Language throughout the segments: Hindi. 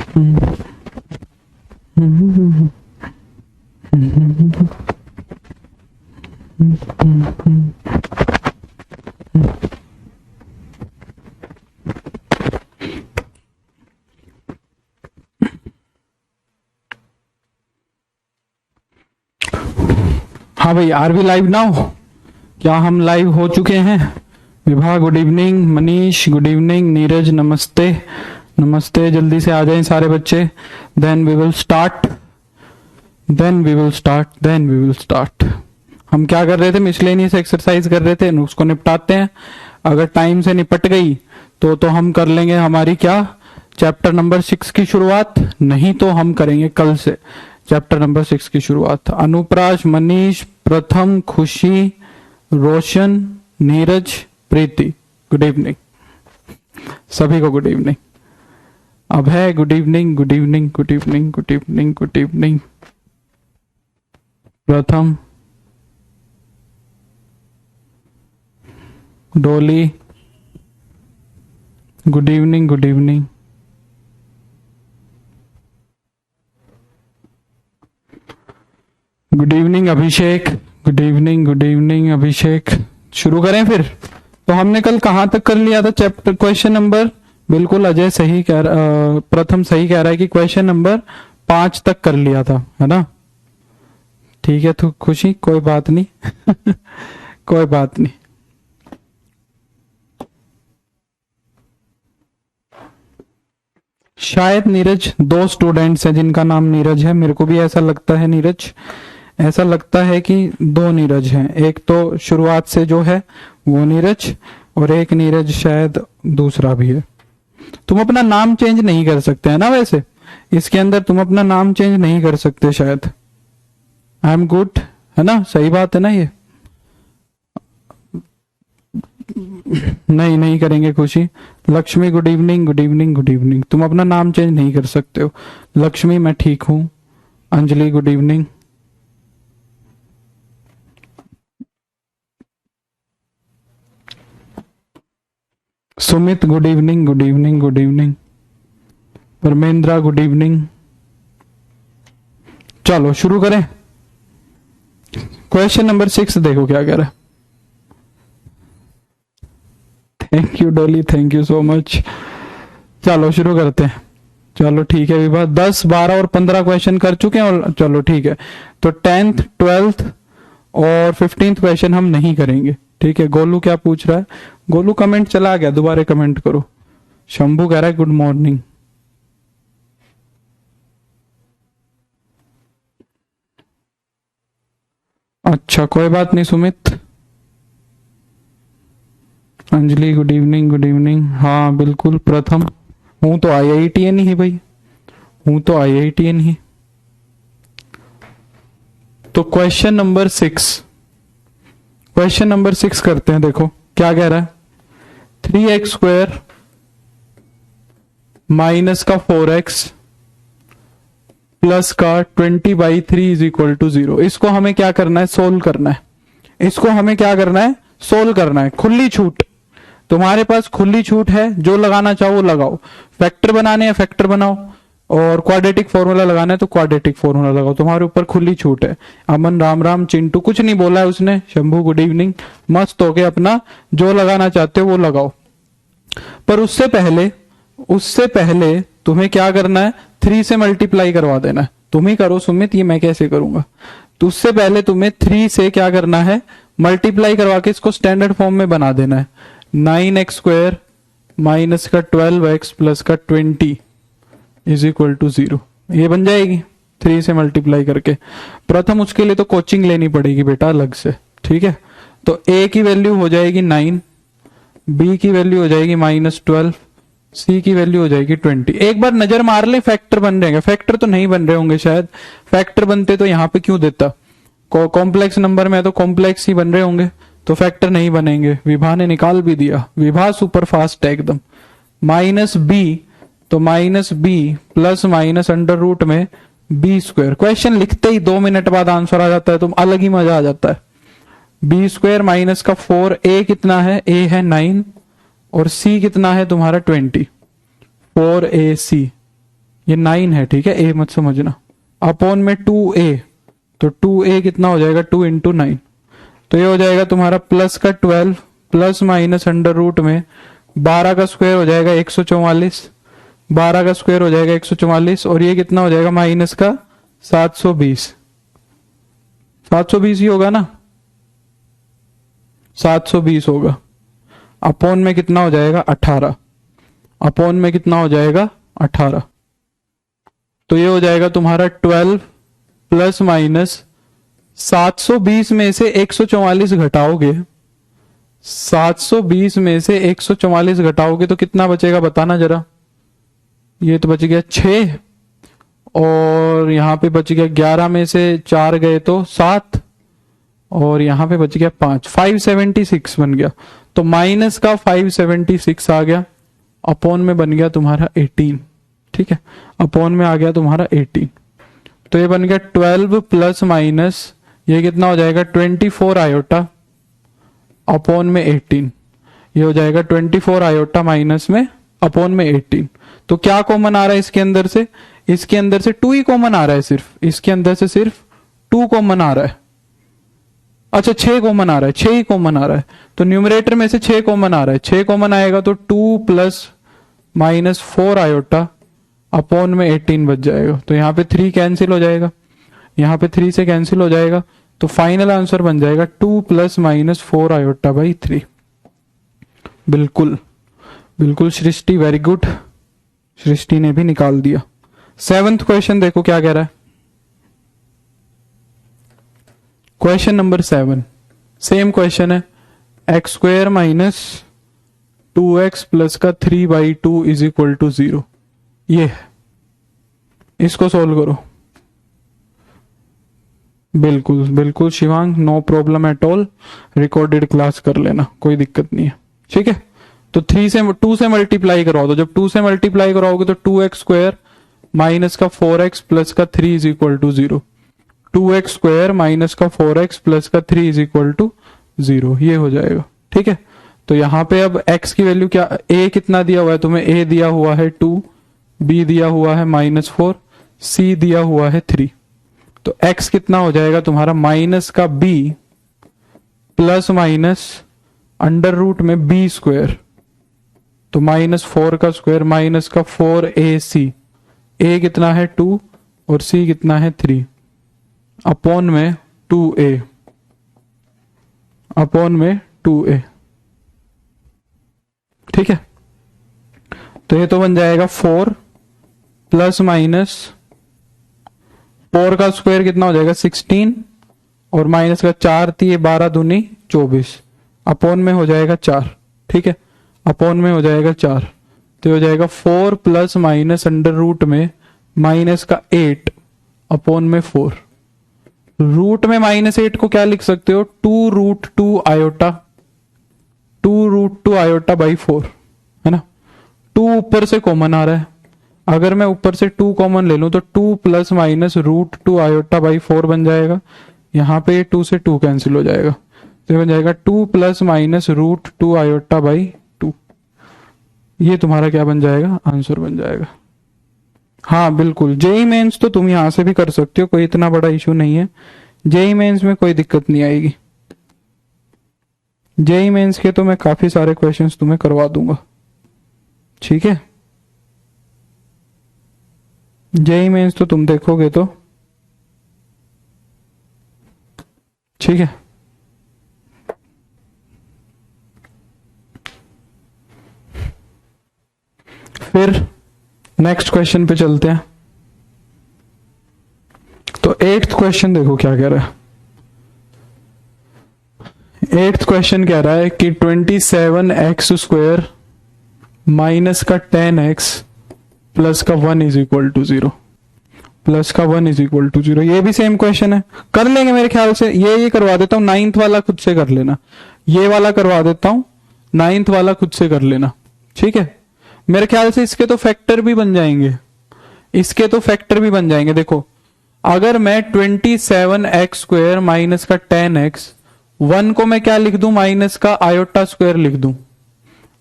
हाँ भाई, आर वी लाइव नाउ? क्या हम लाइव हो चुके हैं? Vibha good evening, Manish good evening, Neeraj नमस्ते नमस्ते, जल्दी से आ जाएं सारे बच्चे। Then we will start. हम क्या कर रहे थे? मिसलेनियस एक्सरसाइज कर रहे थे, उसको निपटाते हैं। अगर टाइम से निपट गई तो हम कर लेंगे हमारी क्या, चैप्टर नंबर 6 की शुरुआत। नहीं तो हम करेंगे कल से चैप्टर नंबर 6 की शुरुआत। अनुप्राश, मनीष, प्रथम, खुशी, रोशन, नीरज, प्रीति, गुड इवनिंग सभी को। Good evening Abhay, good evening good evening good evening good evening good evening. Pratham, Dolly, good evening good evening. Good evening Abhishek, good evening Abhishek. शुरू करें फिर? तो हमने कल कहां तक कर लिया था चैप्टर, क्वेश्चन नंबर, बिल्कुल अजय सही कह रहा, प्रथम सही कह रहा है कि क्वेश्चन नंबर 5 तक कर लिया था, है ना? ठीक है, तो खुशी कोई बात नहीं कोई बात नहीं। शायद नीरज 2 स्टूडेंट्स हैं जिनका नाम नीरज है, मेरे को भी ऐसा लगता है। नीरज, ऐसा लगता है कि 2 नीरज हैं, एक तो शुरुआत से जो है वो नीरज, और एक नीरज शायद दूसरा भी है। तुम अपना नाम चेंज नहीं कर सकते है ना? वैसे इसके अंदर तुम अपना नाम चेंज नहीं कर सकते शायद। आई एम गुड, है ना? सही बात है ना ये? नहीं करेंगे खुशी। Lakshmi, good evening good evening good evening. तुम अपना नाम चेंज नहीं कर सकते हो। लक्ष्मी, मैं ठीक हूं। Anjali, good evening. Sumit, good evening good evening good evening. Parmendra, good evening. चलो शुरू करें। क्वेश्चन नंबर 6 देखो क्या कह रहा है। थैंक यू डोली, थैंक यू सो मच। चलो शुरू करते हैं। चलो ठीक है विभा, 10, 12 और 15 क्वेश्चन कर चुके हैं। और चलो ठीक है, तो 10th, 12th और 15th क्वेश्चन हम नहीं करेंगे। ठीक है। गोलू क्या पूछ रहा है? गोलू कमेंट चला गया, दोबारा कमेंट करो। शंभू कह रहा है गुड मॉर्निंग। अच्छा कोई बात नहीं Sumit. Anjali, good evening good evening. हाँ बिल्कुल। प्रथम, हूं तो IITN ही भाई, हूं तो IITN ही। तो क्वेश्चन नंबर 6 करते हैं। देखो क्या कह रहा है। 3x स्क्वायर माइनस का 4x प्लस का 20/3 इज इक्वल टू 0। इसको हमें क्या करना है? सोल्व करना है। इसको हमें क्या करना है? सोल्व करना है। खुली छूट, तुम्हारे पास खुली छूट है, जो लगाना चाहो वो लगाओ। फैक्टर बनाने हैं फैक्टर बनाओ, और क्वाड्रेटिक फॉर्मूला लगाना है तो क्वाड्रेटिक फॉर्मूला लगाओ। तुम्हारे ऊपर खुली छूट है। अमन, राम राम, चिंटू कुछ नहीं बोला है उसने। Shambhu good evening. मस्त हो के अपना जो लगाना चाहते हो वो लगाओ। पर उससे पहले तुम्हें क्या करना है? 3 से मल्टीप्लाई करवा देना है। तुम ही करो सुमित, ये मैं कैसे करूंगा? तो उससे पहले तुम्हें 3 से क्या करना है? मल्टीप्लाई करवा के इसको स्टैंडर्ड फॉर्म में बना देना है। 9x स्क्वायर माइनस का 12x प्लस का 20 इज इक्वल टू 0। ये बन जाएगी 3 से मल्टीप्लाई करके। प्रथम उसके लिए तो कोचिंग लेनी पड़ेगी बेटा अलग से। ठीक है। तो a की वैल्यू हो जाएगी 9, b की वैल्यू हो जाएगी -12, c की वैल्यू हो जाएगी 20। एक बार नजर मार ले, फैक्टर बन रहेंगे। फैक्टर तो नहीं बन रहे होंगे शायद। फैक्टर बनते तो यहां पे क्यों देता? कॉम्प्लेक्स नंबर में तो कॉम्प्लेक्स ही बन रहे होंगे, तो फैक्टर नहीं बनेंगे। विभा ने निकाल भी दिया। विभा सुपर फास्ट है एकदम। -b, तो -b plus minus under root में b स्क्वायर। क्वेश्चन लिखते ही 2 मिनट बाद आंसर आ जाता है, तो अलग ही मजा आ जाता है। b स्क्वायर माइनस का 4, a कितना है? a है 9 और c कितना है तुम्हारा 20। 4ac, ये 9 है, ठीक है, ए मत समझना। अपॉन में 2a, तो 2a कितना हो जाएगा, 2 इंटू 9, तो ये हो जाएगा तुम्हारा प्लस का 12 प्लस माइनस अंडर रूट में 12 का स्क्वायर हो जाएगा 144, 12 का स्क्वायर हो जाएगा 144, और ये कितना हो जाएगा माइनस का 720, 720 ही होगा ना, 720 होगा। अपॉन में कितना हो जाएगा 18, अपॉन में कितना हो जाएगा 18, तो ये हो जाएगा तुम्हारा 12 प्लस माइनस 720 में से 144 घटाओगे, 720 में से 144 घटाओगे तो कितना बचेगा बताना जरा। ये तो बच गया 6, और यहां पे बच गया 11 में से 4 गए तो 7, और यहां पे बच गया 5, 576 बन गया। तो माइनस का 576 आ गया, अपॉन में बन गया तुम्हारा 18, ठीक है, अपॉन में आ गया तुम्हारा 18, तो ये बन गया 12 प्लस माइनस ये कितना हो जाएगा 24 आयोटा अपॉन में 18, ये हो जाएगा 24 आयोटा माइनस में अपॉन में 18। तो क्या कॉमन आ रहा है इसके अंदर से, इसके अंदर से 2 ही कॉमन आ रहा है, सिर्फ इसके अंदर से सिर्फ 2 कॉमन आ रहा है। अच्छा 6 कॉमन आ रहा है, 6 ही कॉमन आ रहा है, तो न्यूमरेटर में से 6 कॉमन आ रहा है, 6 कॉमन आएगा तो 2 प्लस माइनस 4 आयोटा अपॉन में 18 बच जाएगा। तो यहाँ पे 3 कैंसिल हो जाएगा, यहाँ पे 3 से कैंसिल हो जाएगा, तो फाइनल आंसर बन जाएगा 2 प्लस माइनस 4 आयोटा बाई 3। बिल्कुल बिल्कुल सृष्टि, वेरी गुड, सृष्टि ने भी निकाल दिया। 7th क्वेश्चन देखो क्या कह रहा है। क्वेश्चन नंबर 7 सेम क्वेश्चन है, x square minus 2x plus का 3/2 इज इक्वल टू 0, ये है, इसको सोल्व करो। बिल्कुल बिल्कुल Shivang, no problem at all, recorded class कर लेना, कोई दिक्कत नहीं है, ठीक है। तो 2 से मल्टीप्लाई करवाओ, तो जब 2 से मल्टीप्लाई कराओगे तो 2x स्क्वायर माइनस का 4x प्लस का 3 is equal to 0, 2x square minus का 4x प्लस का 3 इज इक्वल टू 0, ये हो जाएगा, ठीक है। तो यहां पे अब x की वैल्यू क्या, a कितना दिया हुआ है तुम्हें, a दिया हुआ है 2, b दिया हुआ है -4, c दिया हुआ है 3, तो x कितना हो जाएगा तुम्हारा माइनस का b plus minus under root में b स्क्वायर, तो -4 का स्क्वायर माइनस का 4ac, a कितना है 2 और c कितना है 3, अपॉन में 2a, अपॉन में 2a, ठीक है। तो ये तो बन जाएगा 4 प्लस माइनस 4 का स्क्वायर कितना हो जाएगा 16, और माइनस का 4 थी 12 दूनी 24, अपॉन में हो जाएगा 4, ठीक है, अपॉन में हो जाएगा 4, तो हो जाएगा 4 प्लस माइनस अंडर रूट में माइनस का 8 अपॉन में 4, रूट में -8 को क्या लिख सकते हो, 2√2 आयोटा, 2√2 आयोटा बाई 4, है ना। 2 ऊपर से कॉमन आ रहा है, अगर मैं ऊपर से 2 कॉमन ले लूं तो 2 प्लस माइनस √2 आयोटा बाई 4 बन जाएगा, यहां पे 2 से 2 कैंसिल हो जाएगा, तो बन जाएगा 2 प्लस माइनस √2 आयोटा बाई 2, ये तुम्हारा क्या बन जाएगा, आंसर बन जाएगा। हाँ बिल्कुल, जेई मेंस तो तुम यहां से भी कर सकते हो, कोई इतना बड़ा इशू नहीं है, जेई मेंस में कोई दिक्कत नहीं आएगी, जेई मेंस के तो मैं काफी सारे क्वेश्चंस तुम्हें करवा दूंगा, ठीक है। जेई मेंस तो तुम देखोगे तो ठीक है। फिर नेक्स्ट क्वेश्चन पे चलते हैं। तो 8th क्वेश्चन देखो क्या कह रहा है। 8th क्वेश्चन कह रहा है कि 27x स्क्वायर माइनस का 10x प्लस का 1 इज इक्वल टू 0, प्लस का 1 इज इक्वल टू 0, ये भी सेम क्वेश्चन है, कर लेंगे मेरे ख्याल से। ये करवा देता हूं, 9th वाला खुद से कर लेना, ये वाला करवा देता हूं, 9th वाला खुद से कर लेना, ठीक है। मेरे ख्याल से इसके तो फैक्टर भी बन जाएंगे, इसके तो फैक्टर भी बन जाएंगे। देखो अगर मैं 27x स्क्वायर माइनस का 10x, 1 को मैं क्या लिख दूं, माइनस का आयोटा स्क्वायर लिख दूं,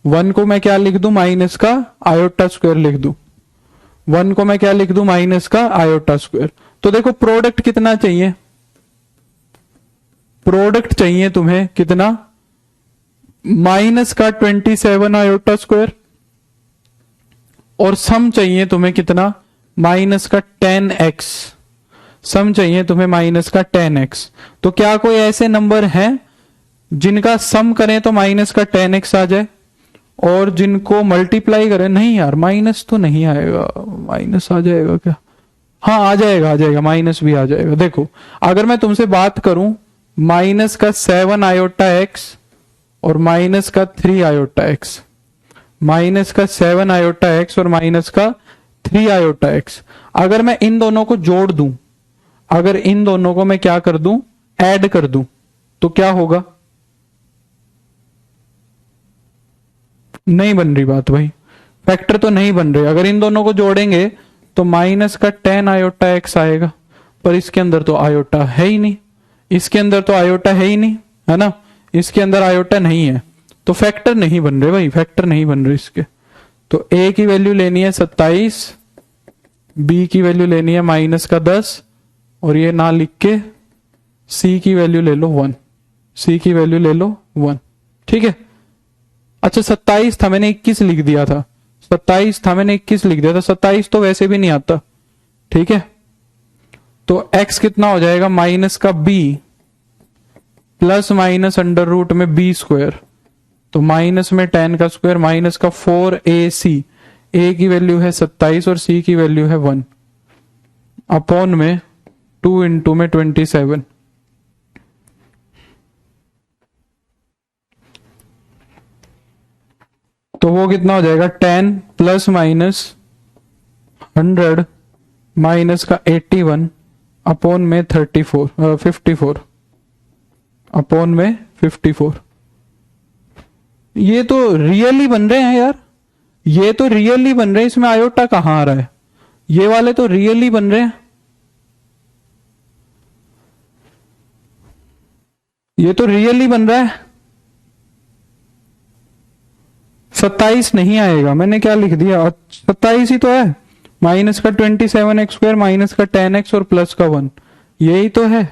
1 को मैं क्या लिख दूं, माइनस का आयोटा स्क्वायर लिख दूं, 1 को मैं क्या लिख दूं, माइनस का आयोटा स्क्वायर। तो देखो प्रोडक्ट कितना चाहिए, प्रोडक्ट चाहिए तुम्हें कितना, माइनस का 27 आयोटा स्क्वायर, और सम चाहिए तुम्हें कितना, माइनस का 10x। सम चाहिए तुम्हें माइनस का 10x। तो क्या कोई ऐसे नंबर हैं जिनका सम करें तो माइनस का 10x आ जाए, और जिनको मल्टीप्लाई करें, नहीं यार माइनस तो नहीं आएगा, माइनस आ जाएगा क्या, हाँ आ जाएगा, आ जाएगा, माइनस भी आ जाएगा। देखो अगर मैं तुमसे बात करूं माइनस का 7 आयोटा x और माइनस का 3 आयोटा x, माइनस का 7 आयोटा x और माइनस का 3 आयोटा x, अगर मैं इन दोनों को जोड़ दूं, अगर इन दोनों को मैं क्या कर दूं, ऐड कर दूं, तो क्या होगा, नहीं बन रही बात भाई, फैक्टर तो नहीं बन रही। अगर इन दोनों को जोड़ेंगे तो माइनस का 10 आयोटा x आएगा, पर इसके अंदर तो आयोटा है ही नहीं, इसके अंदर तो आयोटा है ही नहीं, है ना, इसके अंदर आयोटा नहीं है, तो फैक्टर नहीं बन रहे भाई, फैक्टर नहीं बन रहे इसके। तो a की वैल्यू लेनी है 27, b की वैल्यू लेनी है माइनस का 10, और ये ना लिख के c की वैल्यू ले लो 1, c की वैल्यू ले लो 1, ठीक है। अच्छा 27 था, मैंने 21 लिख दिया था, 27 था मैंने 21 लिख दिया था, 27 तो वैसे भी नहीं आता, ठीक है। तो x कितना हो जाएगा, माइनस का b plus minus under root में b स्क्वायर, तो माइनस में 10 का स्क्वायर, माइनस का 4ac, a की वैल्यू है 27 और c की वैल्यू है 1, अपॉन में 2 इंटू में 27, तो वो कितना हो जाएगा, 10 प्लस माइनस 100 माइनस का 81 अपॉन में 54 अपॉन में 54। ये तो रियली बन रहे हैं यार, ये तो रियली बन रहे हैं, इसमें आयोटा कहां आ रहा है, ये वाले तो रियली बन रहे हैं, ये तो रियली बन रहा है। 27 नहीं आएगा, मैंने क्या लिख दिया, 27 ही तो है, माइनस का 27x स्क्वायर माइनस का 10x और प्लस का 1, यही तो है।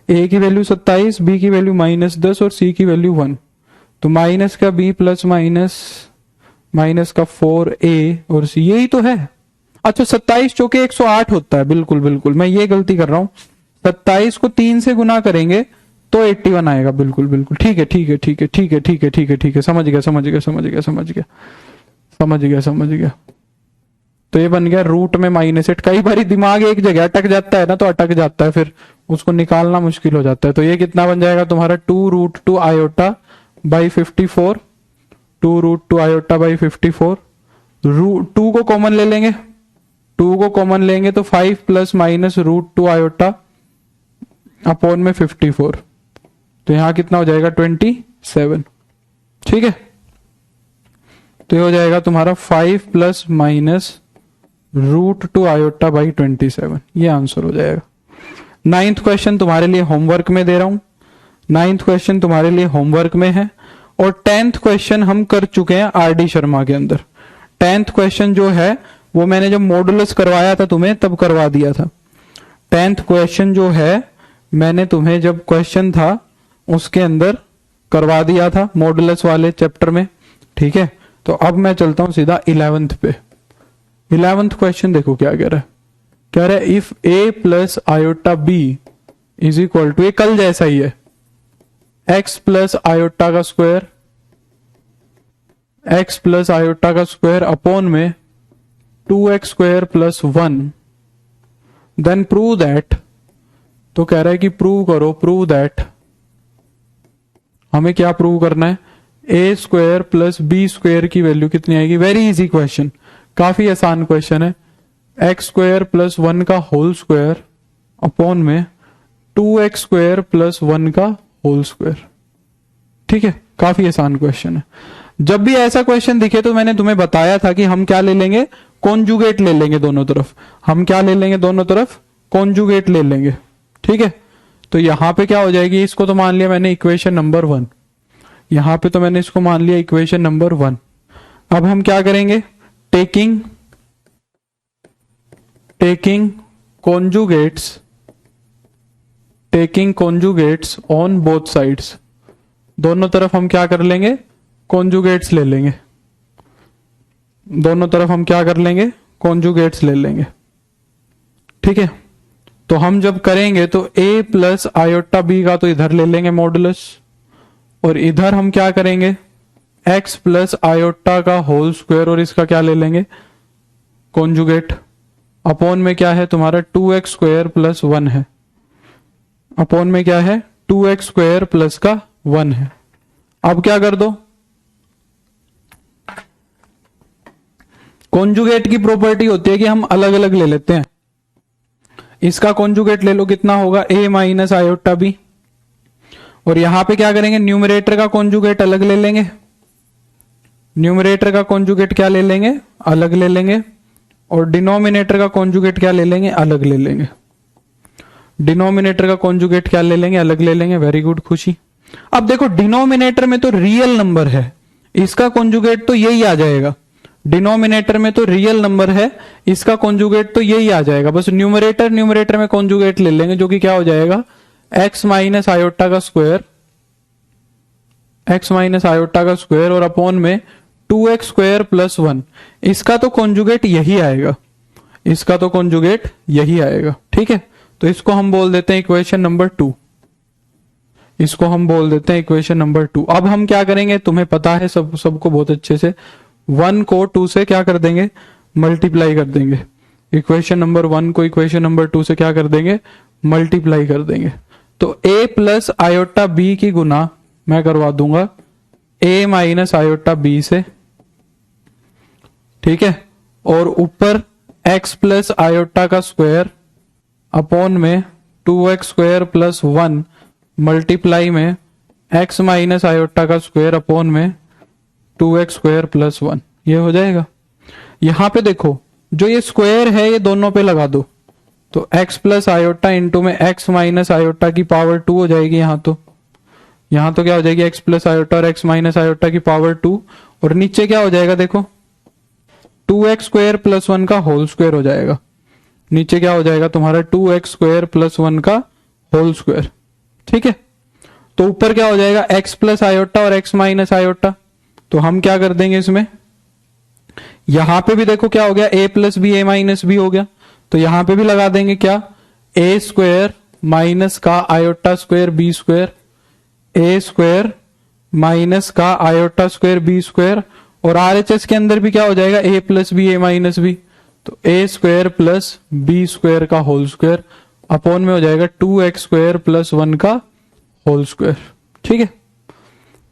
a की वैल्यू 27, b की वैल्यू माइनस 10 और c की वैल्यू 1, तो माइनस का b प्लस माइनस माइनस का 4a और c, यही तो है। अच्छा 27 चौके 108 होता है, बिल्कुल बिल्कुल मैं ये गलती कर रहा हूं, 27 को 3 से गुना करेंगे तो 81 आएगा, बिल्कुल बिल्कुल, ठीक है ठीक है ठीक है ठीक है ठीक है ठीक है ठीक है, समझ गया समझ गया समझ गया समझ गया समझ गया समझ गया। तो ये बन गया रूट में -8। कई बार दिमाग एक जगह अटक जाता है ना, तो अटक जाता है, फिर उसको निकालना मुश्किल हो जाता है। तो ये कितना बन जाएगा तुम्हारा 2√2 आयोटा बाई 54, 2√2 आयोटा बाई 54, 2 को कॉमन ले लेंगे, 2 को कॉमन लेंगे तो 5 प्लस माइनस √2 आयोटा अपॉन में 54, तो यहां कितना हो जाएगा 27, ठीक है। तो ये हो जाएगा तुम्हारा 5 प्लस माइनस √2 आयोटा बाई 27, ये आंसर हो जाएगा। 9th क्वेश्चन तुम्हारे लिए होमवर्क में दे रहा हूं, 9th क्वेश्चन तुम्हारे लिए होमवर्क में है, और 10th क्वेश्चन हम कर चुके हैं आरडी शर्मा के अंदर। 10th क्वेश्चन जो है वो मैंने जब मॉडुलस करवाया था तुम्हें तब करवा दिया था। 10th क्वेश्चन जो है मैंने तुम्हें जब क्वेश्चन था उसके अंदर करवा दिया था मॉडुलस वाले चैप्टर में, ठीक है। तो अब मैं चलता हूं सीधा 11th पे। 11th क्वेश्चन देखो क्या कह रहा है, कह रहा है if a plus iota b is equal to, ये कल जैसा ही है, x प्लस आयोटा का स्क्वायर, x प्लस आयोटा का स्क्वायर अपॉन में 2x square plus 1, then prove that, तो कह रहा है कि प्रूव करो, प्रूव दैट, हमें क्या प्रूव करना है, a square plus b square की वैल्यू कितनी आएगी। वेरी इजी क्वेश्चन, काफी आसान क्वेश्चन है, x स्क्वायर प्लस 1 का होल स्क्वायर अपॉन में 2x स्क्वायर प्लस 1 का होल स्क्वायर, ठीक है। काफी आसान क्वेश्चन है। जब भी ऐसा क्वेश्चन दिखे तो मैंने तुम्हें बताया था कि हम क्या ले लेंगे, कॉन्जुगेट ले लेंगे दोनों तरफ, हम क्या ले लेंगे दोनों तरफ, कॉन्जुगेट ले लेंगे, ठीक है। तो यहां पे क्या हो जाएगी, इसको तो मान लिया मैंने इक्वेशन नंबर 1, यहां पे तो मैंने इसको मान लिया इक्वेशन नंबर 1। अब हम क्या करेंगे, taking conjugates on both sides, दोनों तरफ हम क्या कर लेंगे, कॉन्जुगेट्स ले लेंगे, दोनों तरफ हम क्या कर लेंगे, कॉन्जुगेट्स ले लेंगे। ठीक है, तो हम जब करेंगे तो a प्लस आयोटा बी का तो इधर ले लेंगे मॉडुलस, और इधर हम क्या करेंगे, x प्लस आयोटा का होल स्क्वायर और इसका क्या ले लेंगे, कॉन्जुगेट, अपॉन में क्या है तुम्हारा 2x स्क्वायर प्लस 1 है, अपॉन में क्या है 2x स्क्वायर प्लस का 1 है। अब क्या कर दो, कॉन्जुगेट की प्रॉपर्टी होती है कि हम अलग अलग ले लेते हैं। इसका कॉन्जुगेट ले लो, कितना होगा a माइनस आयोटा बी, और यहां पे क्या करेंगे, न्यूमरेटर का कॉन्जुगेट अलग ले लेंगे, न्यूमरेटर का कॉन्जुगेट क्या ले लेंगे, अलग ले लेंगे, और डिनोमिनेटर का कॉन्जुगेट क्या ले लेंगे, अलग ले लेंगे, डिनोमिनेटर का कॉन्जुगेट क्या ले लेंगे, अलग ले लेंगे। वेरी गुड खुशी। अब देखो डिनोमिनेटर में तो रियल नंबर है, इसका कॉन्जुगेट तो यही आ जाएगा, डिनोमिनेटर में तो रियल नंबर है, इसका कॉन्जुगेट तो यही आ जाएगा, बस न्यूमरेटर में कॉन्जुगेट ले लेंगे, जो कि क्या हो जाएगा, x माइनस आयोटा का स्क्वायर, x माइनस आयोटा का स्क्वायर और अपॉन में 2x स्क्वायर प्लस 1, इसका तो कॉन्जुगेट यही आएगा, इसका तो कॉन्जुगेट यही आएगा। ठीक है, तो इसको हम बोल देते हैं इक्वेशन नंबर 2, इसको हम बोल देते हैं इक्वेशन नंबर 2। अब हम क्या करेंगे, तुम्हें पता है सबको बहुत अच्छे से, 1 को 2 से क्या कर देंगे, मल्टीप्लाई कर देंगे, इक्वेशन नंबर 1 को इक्वेशन नंबर 2 से क्या कर देंगे, मल्टीप्लाई कर देंगे। तो a प्लस आयोटा b की गुना मैं करवा दूंगा a माइनस आयोटा b से, ठीक है, और ऊपर x प्लस आयोटा का स्क्वायर अपॉन में 2x स्क्वायर प्लस 1 मल्टीप्लाई में x माइनस आयोटा का स्क्वायर अपॉन में 2x स्क्वायर प्लस 1, ये हो जाएगा। यहां पे देखो जो ये स्क्वायर है ये दोनों पे लगा दो, तो x प्लस आयोटा इंटू में x माइनस आयोटा की पावर 2 हो जाएगी, यहां तो क्या हो जाएगी, x प्लस आयोटा और x माइनस आयोटा की पावर 2, और नीचे क्या हो जाएगा, देखो 2x स्क्वायर प्लस 1 का होल स्क्वायर हो जाएगा, नीचे क्या हो जाएगा तुम्हारा 2x स्क्वायर प्लस 1 का होल स्क्वायर। ठीक है, तो ऊपर क्या हो जाएगा, x प्लस आयोटा और x माइनस आयोटा, तो हम क्या कर देंगे इसमें, यहां पे भी देखो क्या हो गया, a plus B a minus b हो गया, तो यहां पे भी लगा देंगे क्या, a स्क्वायर माइनस का iota square b square, a square minus का आयोटा स्क्वायर बी स्क्वायर, और RHS के अंदर भी क्या हो जाएगा, a plus B a minus B, तो a square plus B square का होल स्क्वायर अपॉन में हो जाएगा 2x स्क्वायर प्लस 1 का होल स्क्वायर। ठीक है,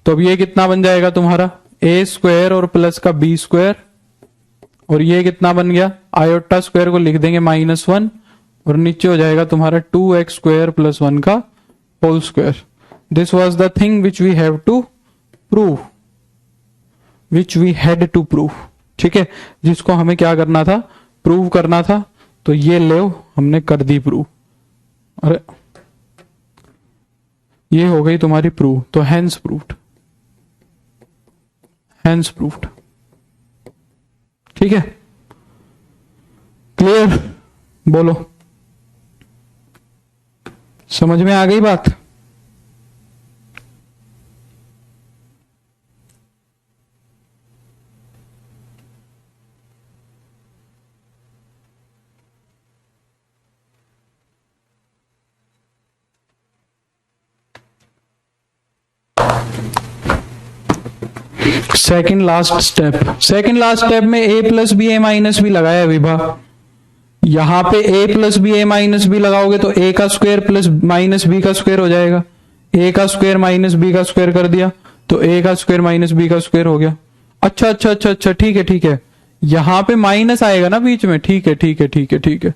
तो अब ये कितना बन जाएगा तुम्हारा, a स्क्वायर और प्लस का b स्क्वायर, और ये कितना बन गया, आयोटा स्क्वायर को लिख देंगे -1, और नीचे हो जाएगा तुम्हारा 2x स्क्वायर प्लस 1 का whole square. This was the thing which we have to prove, which we had to prove. ठीक है, जिसको हमें क्या करना था, प्रूव करना था, तो ये लो हमने कर दी प्रूव, अरे ये हो गई तुम्हारी प्रूव, तो हैंस प्रूव्ड, हैंस प्रूव्ड। ठीक है, क्लियर, बोलो समझ में आ गई बात। सेकंड लास्ट स्टेप में a plus B a minus b लगाया विभा, यहां पे a plus B a minus b लगाओगे तो a का स्क्वायर प्लस माइनस b का स्क्वायर हो जाएगा, a का स्क्वायर माइनस b का स्क्वायर कर दिया तो a का स्क्वायर माइनस b का स्क्वायर हो गया। अच्छा, ठीक है, यहां पे माइनस आएगा ना बीच में, ठीक है,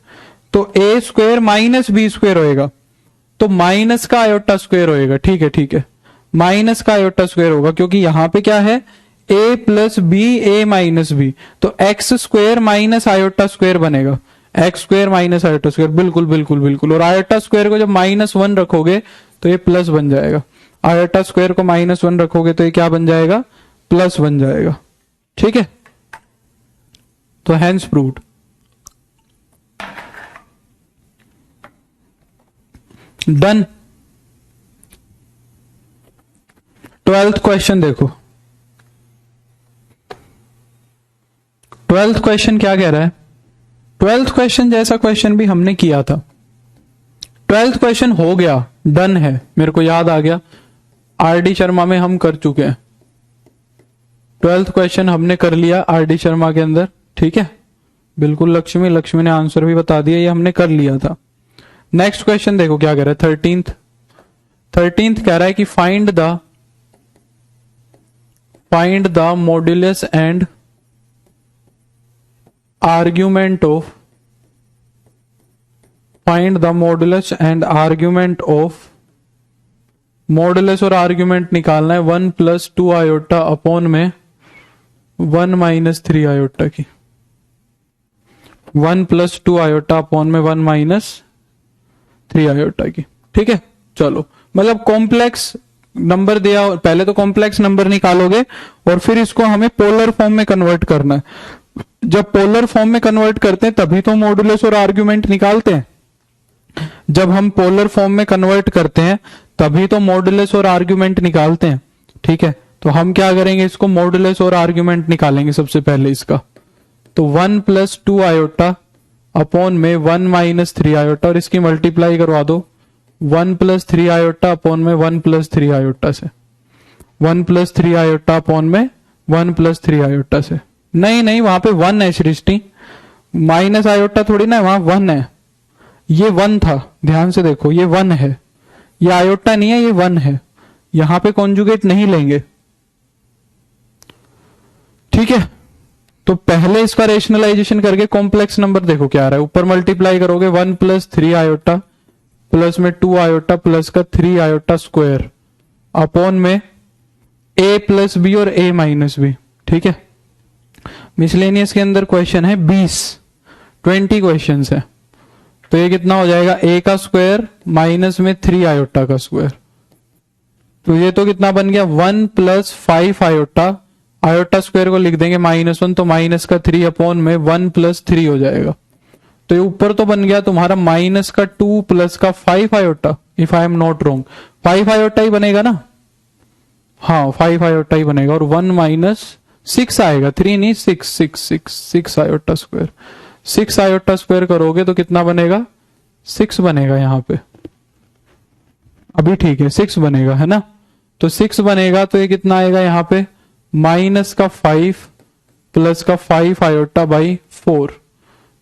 तो a square minus b square होएगा, तो माइनस का आयोटा स्क्वायर होएगा। ठीक है, माइनस का आयोटा स्क्वायर होगा, क्योंकि यहां पे क्या है, a plus B a minus B, तो X square minus iota square बनेगा, X square minus iota square, बिल्कुल, और आयोटा स्क्वायर को जब -1 रखोगे तो ये प्लस बन जाएगा, आयोटा स्क्वायर को -1 रखोगे तो ये क्या बन जाएगा, प्लस बन जाएगा। ठीक है, तो hence proved. Done. 12th question देखो। 12th क्वेश्चन क्या कह रहा है? 12th क्वेश्चन जैसा क्वेश्चन भी हमने किया था। 12th क्वेश्चन हो गया, डन है, मेरे को याद आ गया, आरडी शर्मा में हम कर चुके हैं। 12th क्वेश्चन हमने कर लिया आरडी शर्मा के अंदर, ठीक है, बिल्कुल। लक्ष्मी ने आंसर भी बता दिया, ये हमने कर लिया था। नेक्स्ट क्वेश्चन देखो क्या कह रहा है। 13th कह रहा है कि find the modulus and argument of modulus और आर्ग्यूमेंट निकालना है 1 + 2 आयोटा अपॉन में 1 - 3 आयोटा की। 1 + 2 आयोटा अपॉन में 1 - 3 आयोटा की, ठीक है। चलो, मतलब कॉम्प्लेक्स नंबर दिया, पहले तो कॉम्प्लेक्स नंबर निकालोगे और फिर इसको हमें पोलर फॉर्म में कन्वर्ट करना है। जब पोलर फॉर्म में कन्वर्ट करते हैं तभी तो मॉडुलस और आर्ग्यूमेंट निकालते हैं। जब हम पोलर फॉर्म में कन्वर्ट करते हैं तभी तो मॉडुलस और आर्ग्यूमेंट निकालते हैं, ठीक है। तो हम क्या करेंगे, इसको मॉडुलस और आर्ग्यूमेंट निकालेंगे सबसे पहले इसका। तो 1 + 2 आयोटा अपॉन में 1 - 3 आयोटा, और इसकी मल्टीप्लाई करवा दो 1 + 3 आयोटा अपॉन में 1 + 3 आयोटा से। 1 + 3 आयोटा अपॉन में 1 + 3 आयोटा से। नहीं, वहां पे 1 है सृष्टि, माइनस आयोटा थोड़ी ना, वहां 1 है। ये 1 था, ध्यान से देखो, ये 1 है, ये आयोटा नहीं है, ये 1 है। यहां पे कॉन्जुगेट नहीं लेंगे, ठीक है। तो पहले इसका रेशनलाइजेशन करके कॉम्प्लेक्स नंबर देखो क्या आ रहा है। ऊपर मल्टीप्लाई करोगे 1 + 3 आयोटा प्लस में 2 आयोटा प्लस का 3 आयोटा स्क्वायर अपॉन में a + b और a - b, ठीक है। मिसलेनियस के अंदर क्वेश्चन है 20 क्वेश्चन है, तो ये कितना हो जाएगा, a का स्क्वायर माइनस में 3 आयोटा का स्क्वायर। तो ये तो कितना बन गया, 1 + 5 आयोटा स्क्वायर को लिख देंगे -1, तो माइनस का 3 अपॉन में 1 + 3 हो जाएगा। तो ये ऊपर तो बन गया तुम्हारा माइनस का 2 प्लस का 5 iota, if I am not wrong 5 iota ही बनेगा ना, हाँ 5 आयोटा ही बनेगा, और 1 - 6 आएगा, 3 नहीं 6 आयोटा स्क्वायर। 6 आयोटा स्क्वायर करोगे तो कितना बनेगा, 6 बनेगा यहाँ पे, अभी ठीक है 6 बनेगा, है ना। तो 6 बनेगा तो ये कितना आएगा यहाँ पे, माइनस का 5 प्लस का 5 आयोटा बाई 4।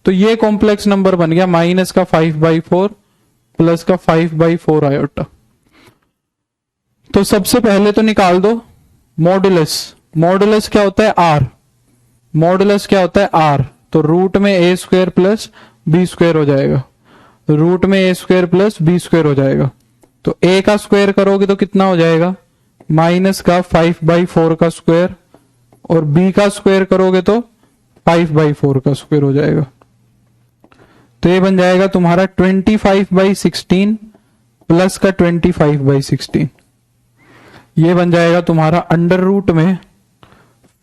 तो ये कॉम्प्लेक्स नंबर बन गया माइनस का 5/4 प्लस का 5/4 आयोटा। तो सबसे पहले तो निकाल दो मॉडुलस। मॉडुलस क्या होता है, आर। मॉडुलस क्या होता है, आर। तो रूट में a² प्लस b² हो जाएगा, रूट में a² प्लस b² हो जाएगा। तो a का स्क्वायर करोगे तो कितना हो जाएगा, माइनस का 5/4 का स्क्वायर, और b का स्क्वायर करोगे तो 5/4 का स्क्वायर हो जाएगा। तो ये बन जाएगा तुम्हारा 25/16 प्लस का 25/16। ये बन जाएगा तुम्हारा अंडर रूट में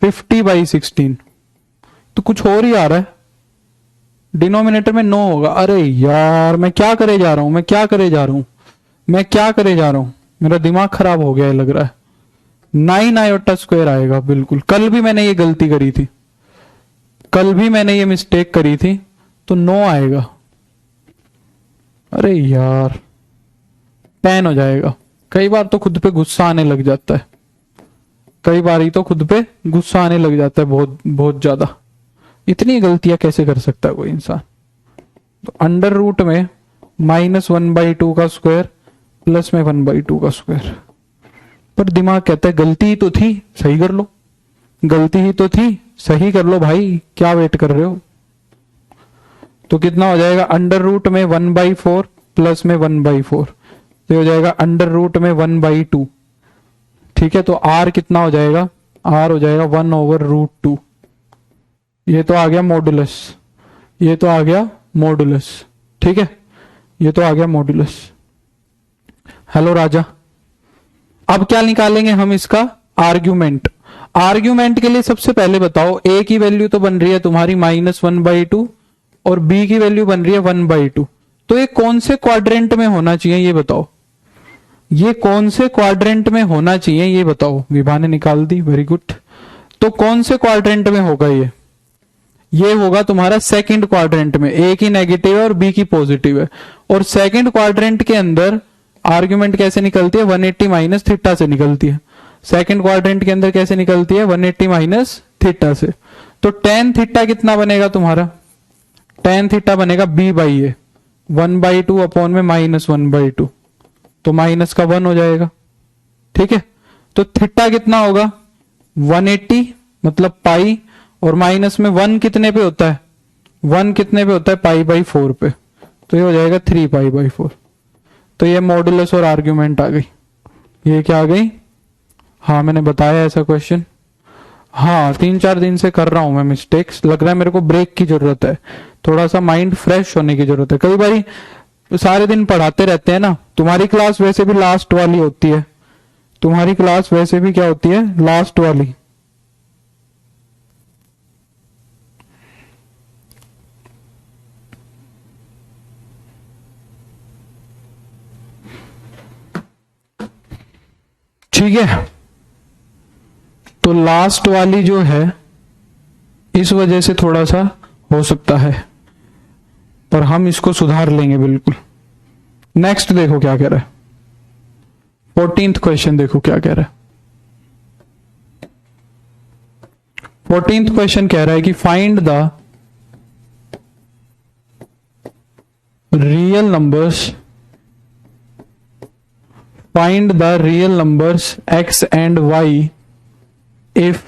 50/16। तो कुछ और ही आ रहा है, डिनोमिनेटर में 9 होगा। अरे यार मैं क्या करे जा रहा हूं, मेरा दिमाग खराब हो गया है लग रहा है। 9 आयोटा स्क्वायर आएगा, बिल्कुल। कल भी मैंने ये गलती करी थी, कल भी मैंने ये मिस्टेक करी थी, तो 9 आएगा। अरे यार 10 हो जाएगा। कई बार तो खुद पे गुस्सा आने लग जाता है, बहुत ज्यादा। इतनी गलतियां कैसे कर सकता है कोई इंसान। तो अंडर रूट में -1/2 का स्क्वायर प्लस में 1/2 का स्क्वायर। पर दिमाग कहता है गलती ही तो थी, सही कर लो, गलती ही तो थी, सही कर लो भाई, क्या वेट कर रहे हो। तो कितना हो जाएगा, अंडर रूट में 1/4 प्लस में 1/4, तो हो जाएगा अंडर रूट में 1/2, ठीक है। तो आर कितना हो जाएगा, आर हो जाएगा 1/√2। ये तो आ गया मॉडुलस, ठीक है, ये तो आ गया मॉडुलस। हेलो राजा, अब क्या निकालेंगे हम, इसका आर्ग्यूमेंट। आर्ग्यूमेंट के लिए सबसे पहले बताओ, ए की वैल्यू तो बन रही है तुम्हारी -1/2 और बी की वैल्यू बन रही है 1/2। तो ये कौन से क्वाड्रेंट में होना चाहिए ये बताओ, ये कौन से क्वाड्रेंट में होना चाहिए ये बताओ। विभा ने निकाल दी, वेरी गुड। तो कौन से क्वाड्रेंट में होगा ये होगा तुम्हारा सेकंड क्वाड्रेंट में। ए की नेगेटिव है और बी की पॉजिटिव है, और सेकंड क्वाड्रेंट के अंदर आर्ग्यूमेंट कैसे निकलती है, 180 माइनस थीटा से निकलती है। सेकंड क्वाड्रेंट के अंदर कैसे निकलती है, 180 माइनस थीटा से। तो टेन थीटा कितना बनेगा तुम्हारा, टेन थीटा बनेगा b/a, 1/2 अपॉन में -1/2, तो माइनस का 1 हो जाएगा। ठीक है, तो थीटा कितना होगा 180 मतलब पाई, और माइनस में 1 कितने पे होता है, 1 कितने पे होता है π/4 पे, तो ये हो जाएगा 3π/4। तो ये मॉडुलस और आर्ग्यूमेंट आ गई। ये क्या आ गई, हाँ मैंने बताया ऐसा क्वेश्चन। हाँ 3-4 दिन से कर रहा हूं मैं मिस्टेक्स, लग रहा है मेरे को ब्रेक की जरूरत है, थोड़ा सा माइंड फ्रेश होने की जरूरत है। कई बारी सारे दिन पढ़ाते रहते हैं ना, तुम्हारी क्लास वैसे भी लास्ट वाली होती है, तुम्हारी क्लास वैसे भी क्या होती है, लास्ट वाली। ठीक है, तो लास्ट वाली जो है इस वजह से थोड़ा सा हो सकता है, पर हम इसको सुधार लेंगे बिल्कुल। नेक्स्ट देखो क्या कह रहा है, 14th क्वेश्चन देखो क्या कह रहा है। 14th क्वेश्चन कह रहा है कि find the real numbers, find the real numbers x and y if,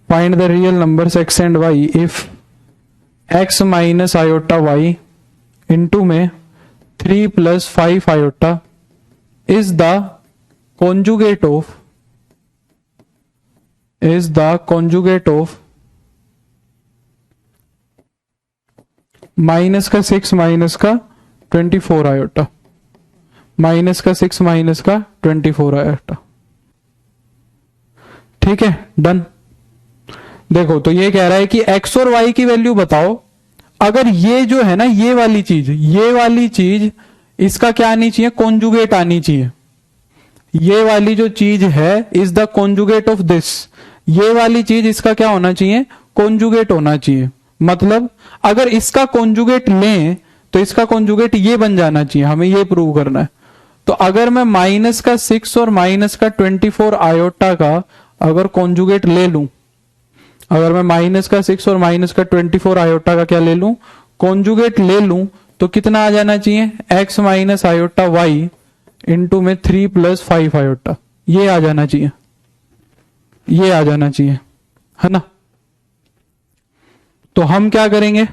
find the real numbers x and y if x minus iota y into में 3 plus 5 iota is the conjugate of minus का 6 माइनस का 24 आयोटा, माइनस का 6 माइनस का 24 आयोटा। ठीक है, डन। देखो तो ये कह रहा है कि x और y की वैल्यू बताओ। अगर ये जो है ना ये वाली चीज इसका क्या आनी चाहिए, कॉन्जुगेट आनी चाहिए। ये वाली जो चीज है is the conjugate of this, ये वाली चीज इसका क्या होना चाहिए, कॉन्जुगेट होना चाहिए। मतलब अगर इसका कॉन्जुगेट लें तो इसका कॉन्जुगेट ये बन जाना चाहिए, हमें ये प्रूव करना है। तो अगर मैं माइनस का 6 और माइनस का 24 आयोटा का अगर कॉन्जुगेट ले लूं, अगर मैं माइनस का 6 और माइनस का 24 आयोटा का क्या ले लूं, कॉन्जुगेट ले लूं, तो कितना आ जाना चाहिए, x minus iota y into में 3 प्लस 5 आयोटा, ये आ जाना चाहिए, ये आ जाना चाहिए, है ना। तो हम क्या करेंगे,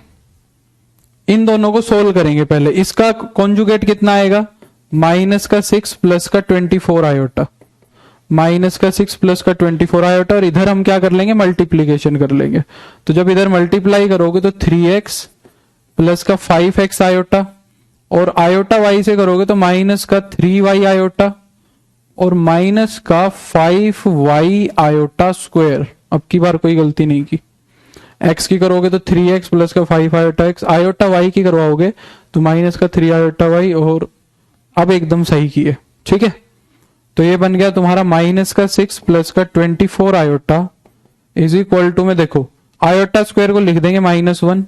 इन दोनों को सोल्व करेंगे। पहले इसका कॉन्जुगेट कितना आएगा, माइनस का 6 प्लस का 24 आयोटा, माइनस का 6 प्लस का 24 आयोटा, और इधर हम क्या कर लेंगे, मल्टीप्लीकेशन कर लेंगे। तो जब इधर मल्टीप्लाई करोगे तो 3x प्लस का 5x आयोटा, और आयोटा y से करोगे तो माइनस का 3y आयोटा और माइनस का 5y आयोटा स्क्वायर। अब की बार कोई गलती नहीं की। x की करोगे तो 3x प्लस का 5 आयोटा x, आयोटा y की करवाओगे तो माइनस का 3 आयोटा y, और अब एकदम सही किए। ठीक है, तो ये बन गया तुम्हारा माइनस का 6 प्लस का 24 आयोटा इज इक्वल टू में, देखो आयोटा स्क्वायर को लिख देंगे -1,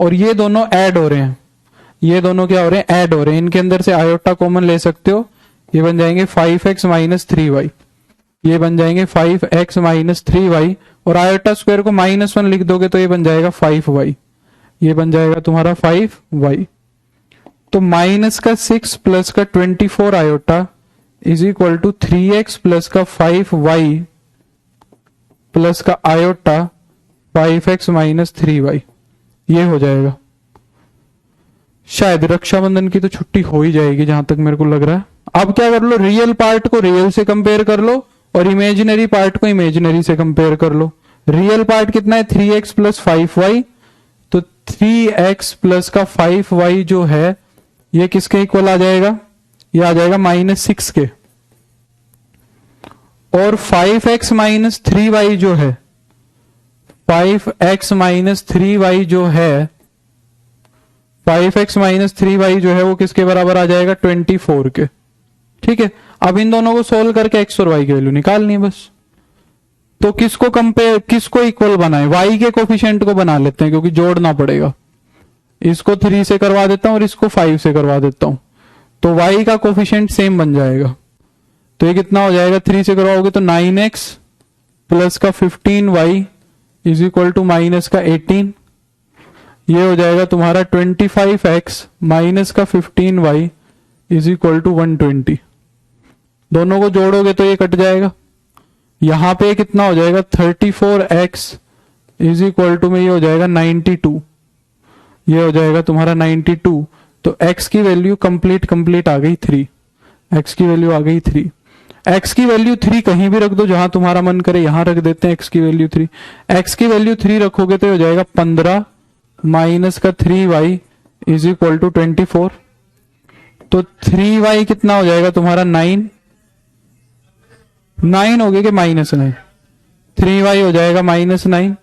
और ये दोनों ऐड हो रहे हैं, ये दोनों क्या हो रहे हैं, ऐड हो रहे हैं। इनके अंदर से आयोटा कॉमन ले सकते हो, ये बन जाएंगे 5x माइनस 3y, ये बन जाएंगे 5x माइनस 3y, और आयोटा स्क्वायर को -1 लिख दोगे तो ये बन जाएगा 5y, ये बन जाएगा तुम्हारा 5y। तो माइनस का 6 प्लस का 24 iota is equal to 3x plus का 5y प्लस का आयोटा 5x माइनस 3y, ये हो जाएगा। शायद रक्षाबंधन की तो छुट्टी हो ही जाएगी जहां तक मेरे को लग रहा है। अब क्या कर लो, रियल पार्ट को रियल से कंपेयर कर लो और इमेजिनरी पार्ट को इमेजिनरी से कंपेयर कर लो। रियल पार्ट कितना है, 3x प्लस 5y, तो 3x प्लस का 5y जो है ये किसके इक्वल आ जाएगा, ये आ जाएगा -6 के। और 5x माइनस 3y जो है, 5x माइनस 3y जो है, 5x माइनस 3y जो है वो किसके बराबर आ जाएगा? 24 के। ठीक है, अब इन दोनों को सोल्व करके x और y की वैल्यू निकालनी है बस। तो किसको कंपेयर, किसको इक्वल बनाए? y के कोफिशिएंट को बना लेते हैं क्योंकि जोड़ना पड़ेगा। इसको 3 से करवा देता हूं और इसको 5 से करवा देता हूं, तो y का कोफिशिएंट सेम बन जाएगा। तो ये कितना हो जाएगा? 3 से करवाओगे तो 9x प्लस का 15y is equal to minus का 18। ये हो जाएगा तुम्हारा 25x माइनस का 15y इज इक्वल टू 120। दोनों को जोड़ोगे तो ये कट जाएगा। यहां पे कितना हो जाएगा? 34x इज इक्वल टू में ये हो जाएगा 92। ये हो जाएगा तुम्हारा 92। तो x की वैल्यू कंप्लीट आ गई 3। x की वैल्यू आ गई 3। x की वैल्यू 3 कहीं भी रख दो, जहां तुम्हारा मन करे, यहां रख देते हैं x की वैल्यू 3। x की वैल्यू 3 रखोगे तो हो जाएगा 15 माइनस का 3y इज इक्वल टू 24। तो 3y कितना हो जाएगा तुम्हारा? 9 हो गया कि -9? 3y हो जाएगा -9,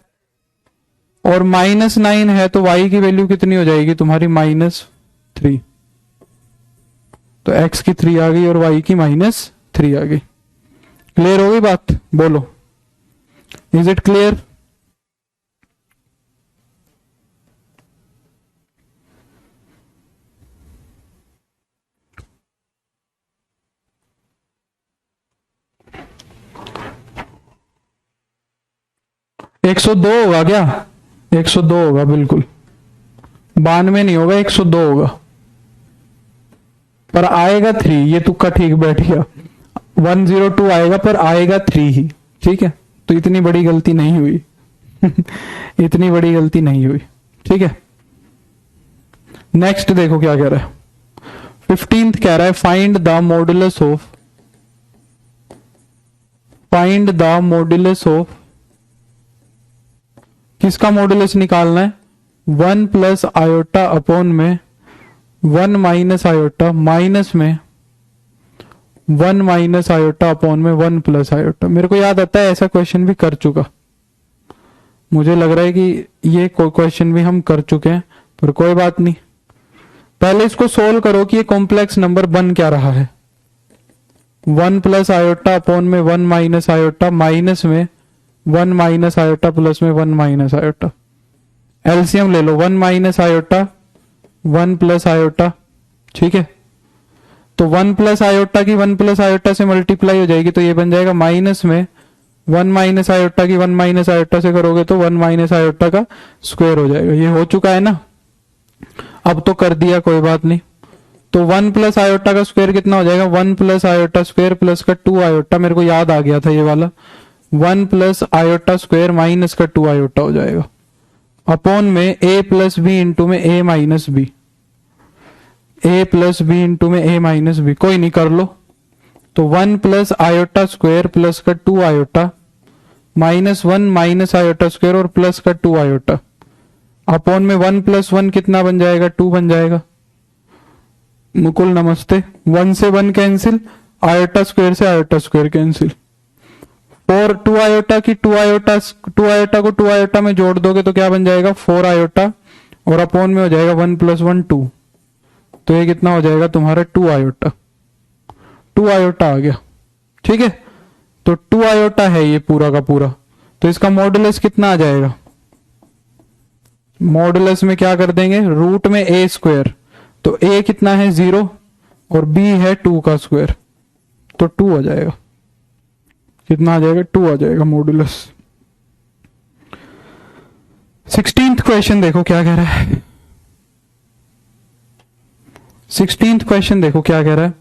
और -9 है तो y की वैल्यू कितनी हो जाएगी तुम्हारी? -3। तो x की 3 आ गई और y की -3 आ गई। क्लियर हो गई बात? बोलो, इज इट क्लियर? एक 102 होगा क्या? 102 होगा बिल्कुल, 92 नहीं होगा, 102 होगा, पर आएगा 3। ये तुक्का ठीक बैठ गया, 102 आएगा पर आएगा 3 ही। ठीक है, तो इतनी बड़ी गलती नहीं हुई इतनी बड़ी गलती नहीं हुई। ठीक है, नेक्स्ट देखो क्या कह रहा है। 15th कह रहा है फाइंड द मॉडुलस ऑफ, किसका मॉडुलस निकालना है? 1 प्लस आयोटा अपॉन में 1 माइनस आयोटा, माइनस में 1 माइनस आयोटा अपॉन में 1 प्लस आयोटा। मेरे को याद आता है ऐसा क्वेश्चन भी कर चुका, मुझे लग रहा है कि ये क्वेश्चन भी हम कर चुके हैं, पर कोई बात नहीं। पहले इसको सोल्व करो कि ये कॉम्प्लेक्स नंबर बन क्या रहा है। 1 प्लस आयोटा अपॉन में 1 माइनस आयोटा, माइनस में 1 माइनस आयोटा प्लस में 1 माइनस आयोटा। एलसीएम ले लो, 1 माइनस आयोटा 1 प्लस आयोटा। ठीक है, तो 1 प्लस आयोटा की 1 प्लस आयोटा से मल्टीप्लाई हो जाएगी, तो ये बन जाएगा माइनस में 1 माइनस आयोटा की 1 माइनस आयोटा से करोगे तो 1 माइनस आयोटा का स्क्वायर हो जाएगा। ये हो चुका है ना, अब तो कर दिया, कोई बात नहीं। तो 1 प्लस आयोटा का स्क्वायर कितना हो जाएगा? 1 प्लस आयोटा स्क्वायर प्लस का 2 आयोटा, मेरे को याद आ गया था ये वाला। 1 प्लस आयोटा स्क्वायर माइनस का 2 आयोटा हो जाएगा, अपॉन में a प्लस बी इंटू में a minus b, a plus b into में a माइनस बी। कोई नहीं, कर लो। तो 1 प्लस आयोटा स्क्वायर प्लस का 2 iota minus 1 minus iota square और प्लस का 2 आयोटा, अपॉन में 1 प्लस 1 कितना बन जाएगा? 2 बन जाएगा। मुकुल नमस्ते। 1 से 1 कैंसिल, आयोटा स्क्वायर से आयोटा स्क्वायर कैंसिल, और 2 आयोटा की 2 आयोटा को 2 आयोटा में जोड़ दोगे तो क्या बन जाएगा? 4 आयोटा, और अपॉन में हो जाएगा 1 प्लस 1 2। तो ये कितना हो जाएगा तुम्हारा? 2 आयोटा। 2 आयोटा आ गया। ठीक है, तो 2 आयोटा है ये पूरा का पूरा। तो इसका मॉडुलस कितना आ जाएगा? मॉडुलस में क्या कर देंगे? रूट में a स्क्वायर, तो a कितना है? 0, और b है 2 का स्क्वायर, तो 2 आ जाएगा। कितना आ जाएगा? 2 आ जाएगा मॉडुलस। 16th क्वेश्चन देखो क्या कह रहा है। 16th क्वेश्चन देखो क्या कह रहा है।